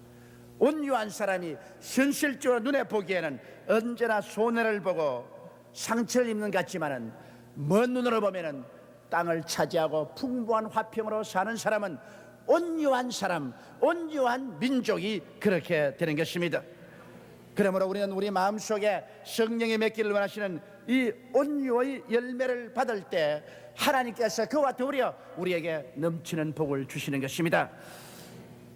온유한 사람이 현실적으로 눈에 보기에는 언제나 손해를 보고 상처를 입는 것 같지만은 먼 눈으로 보면은 땅을 차지하고 풍부한 화평으로 사는 사람은 온유한 사람, 온유한 민족이 그렇게 되는 것입니다. 그러므로 우리는 우리 마음속에 성령이 맺기를 원하시는 이 온유의 열매를 받을 때 하나님께서 그와 더불어 우리에게 넘치는 복을 주시는 것입니다.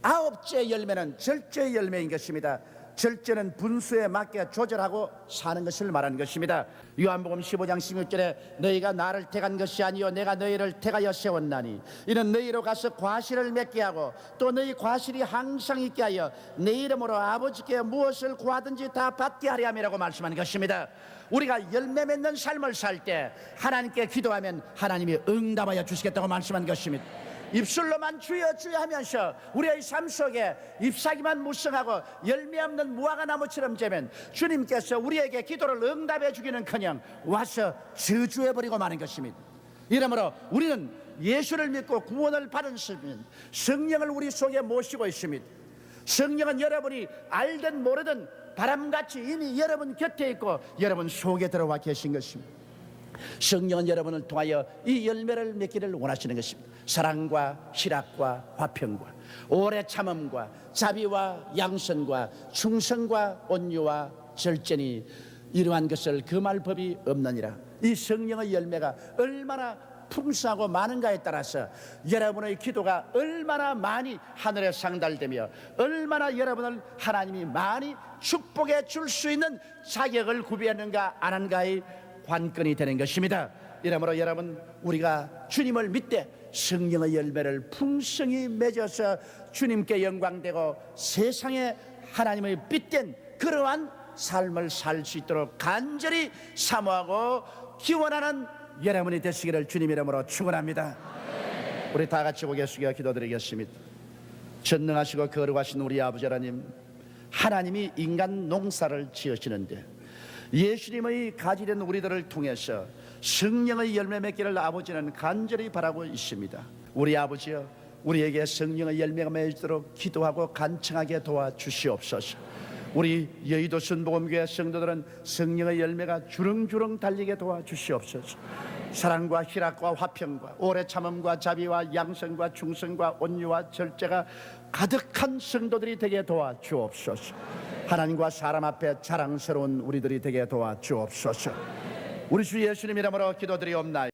아홉째 열매는 절제의 열매인 것입니다. 절제는 분수에 맞게 조절하고 사는 것을 말하는 것입니다. 요한복음 15장 16절에 너희가 나를 택한 것이 아니요 내가 너희를 택하여 세웠나니 이는 너희로 가서 과실을 맺게 하고 또 너희 과실이 항상 있게 하여 내 이름으로 아버지께 무엇을 구하든지 다 받게 하려 함이라고 말씀하는 것입니다. 우리가 열매 맺는 삶을 살 때 하나님께 기도하면 하나님이 응답하여 주시겠다고 말씀하는 것입니다. 입술로만 주여 주여 하면서 우리의 삶 속에 잎사귀만 무성하고 열매 없는 무화과 나무처럼 되면 주님께서 우리에게 기도를 응답해 주기는커녕 와서 저주해버리고 마는 것입니다. 이러므로 우리는 예수를 믿고 구원을 받은 시민, 성령을 우리 속에 모시고 있습니다. 성령은 여러분이 알든 모르든 바람같이 이미 여러분 곁에 있고 여러분 속에 들어와 계신 것입니다. 성령은 여러분을 통하여 이 열매를 맺기를 원하시는 것입니다. 사랑과 희락과 화평과 오래 참음과 자비와 양선과 충성과 온유와 절제니 이러한 것을 금할 법이 없느니라. 이 성령의 열매가 얼마나 풍성하고 많은가에 따라서 여러분의 기도가 얼마나 많이 하늘에 상달되며 얼마나 여러분을 하나님이 많이 축복해 줄 수 있는 자격을 구비하는가 안 하는가의 관건이 되는 것입니다. 이러므로 여러분, 우리가 주님을 믿되 성령의 열매를 풍성히 맺어서 주님께 영광되고 세상에 하나님의 빛된 그러한 삶을 살 수 있도록 간절히 사모하고 기원하는 여러분이 되시기를 주님 이름으로 축원합니다. 우리 다 같이 고개 숙여 기도드리겠습니다. 전능하시고 거룩하신 우리 아버지 하나님, 하나님이 인간 농사를 지으시는데 예수님의 가지된 우리들을 통해서 성령의 열매 맺기를 아버지는 간절히 바라고 있습니다. 우리 아버지여, 우리에게 성령의 열매가 맺도록 기도하고 간청하게 도와주시옵소서. 우리 여의도 순복음교회 성도들은 성령의 열매가 주렁주렁 달리게 도와주시옵소서. 사랑과 희락과 화평과 오래 참음과 자비와 양성과 충성과 온유와 절제가 가득한 성도들이 되게 도와주옵소서. 하나님과 사람 앞에 자랑스러운 우리들이 되게 도와주옵소서. 우리 주 예수님 이름으로 기도드리옵나이다.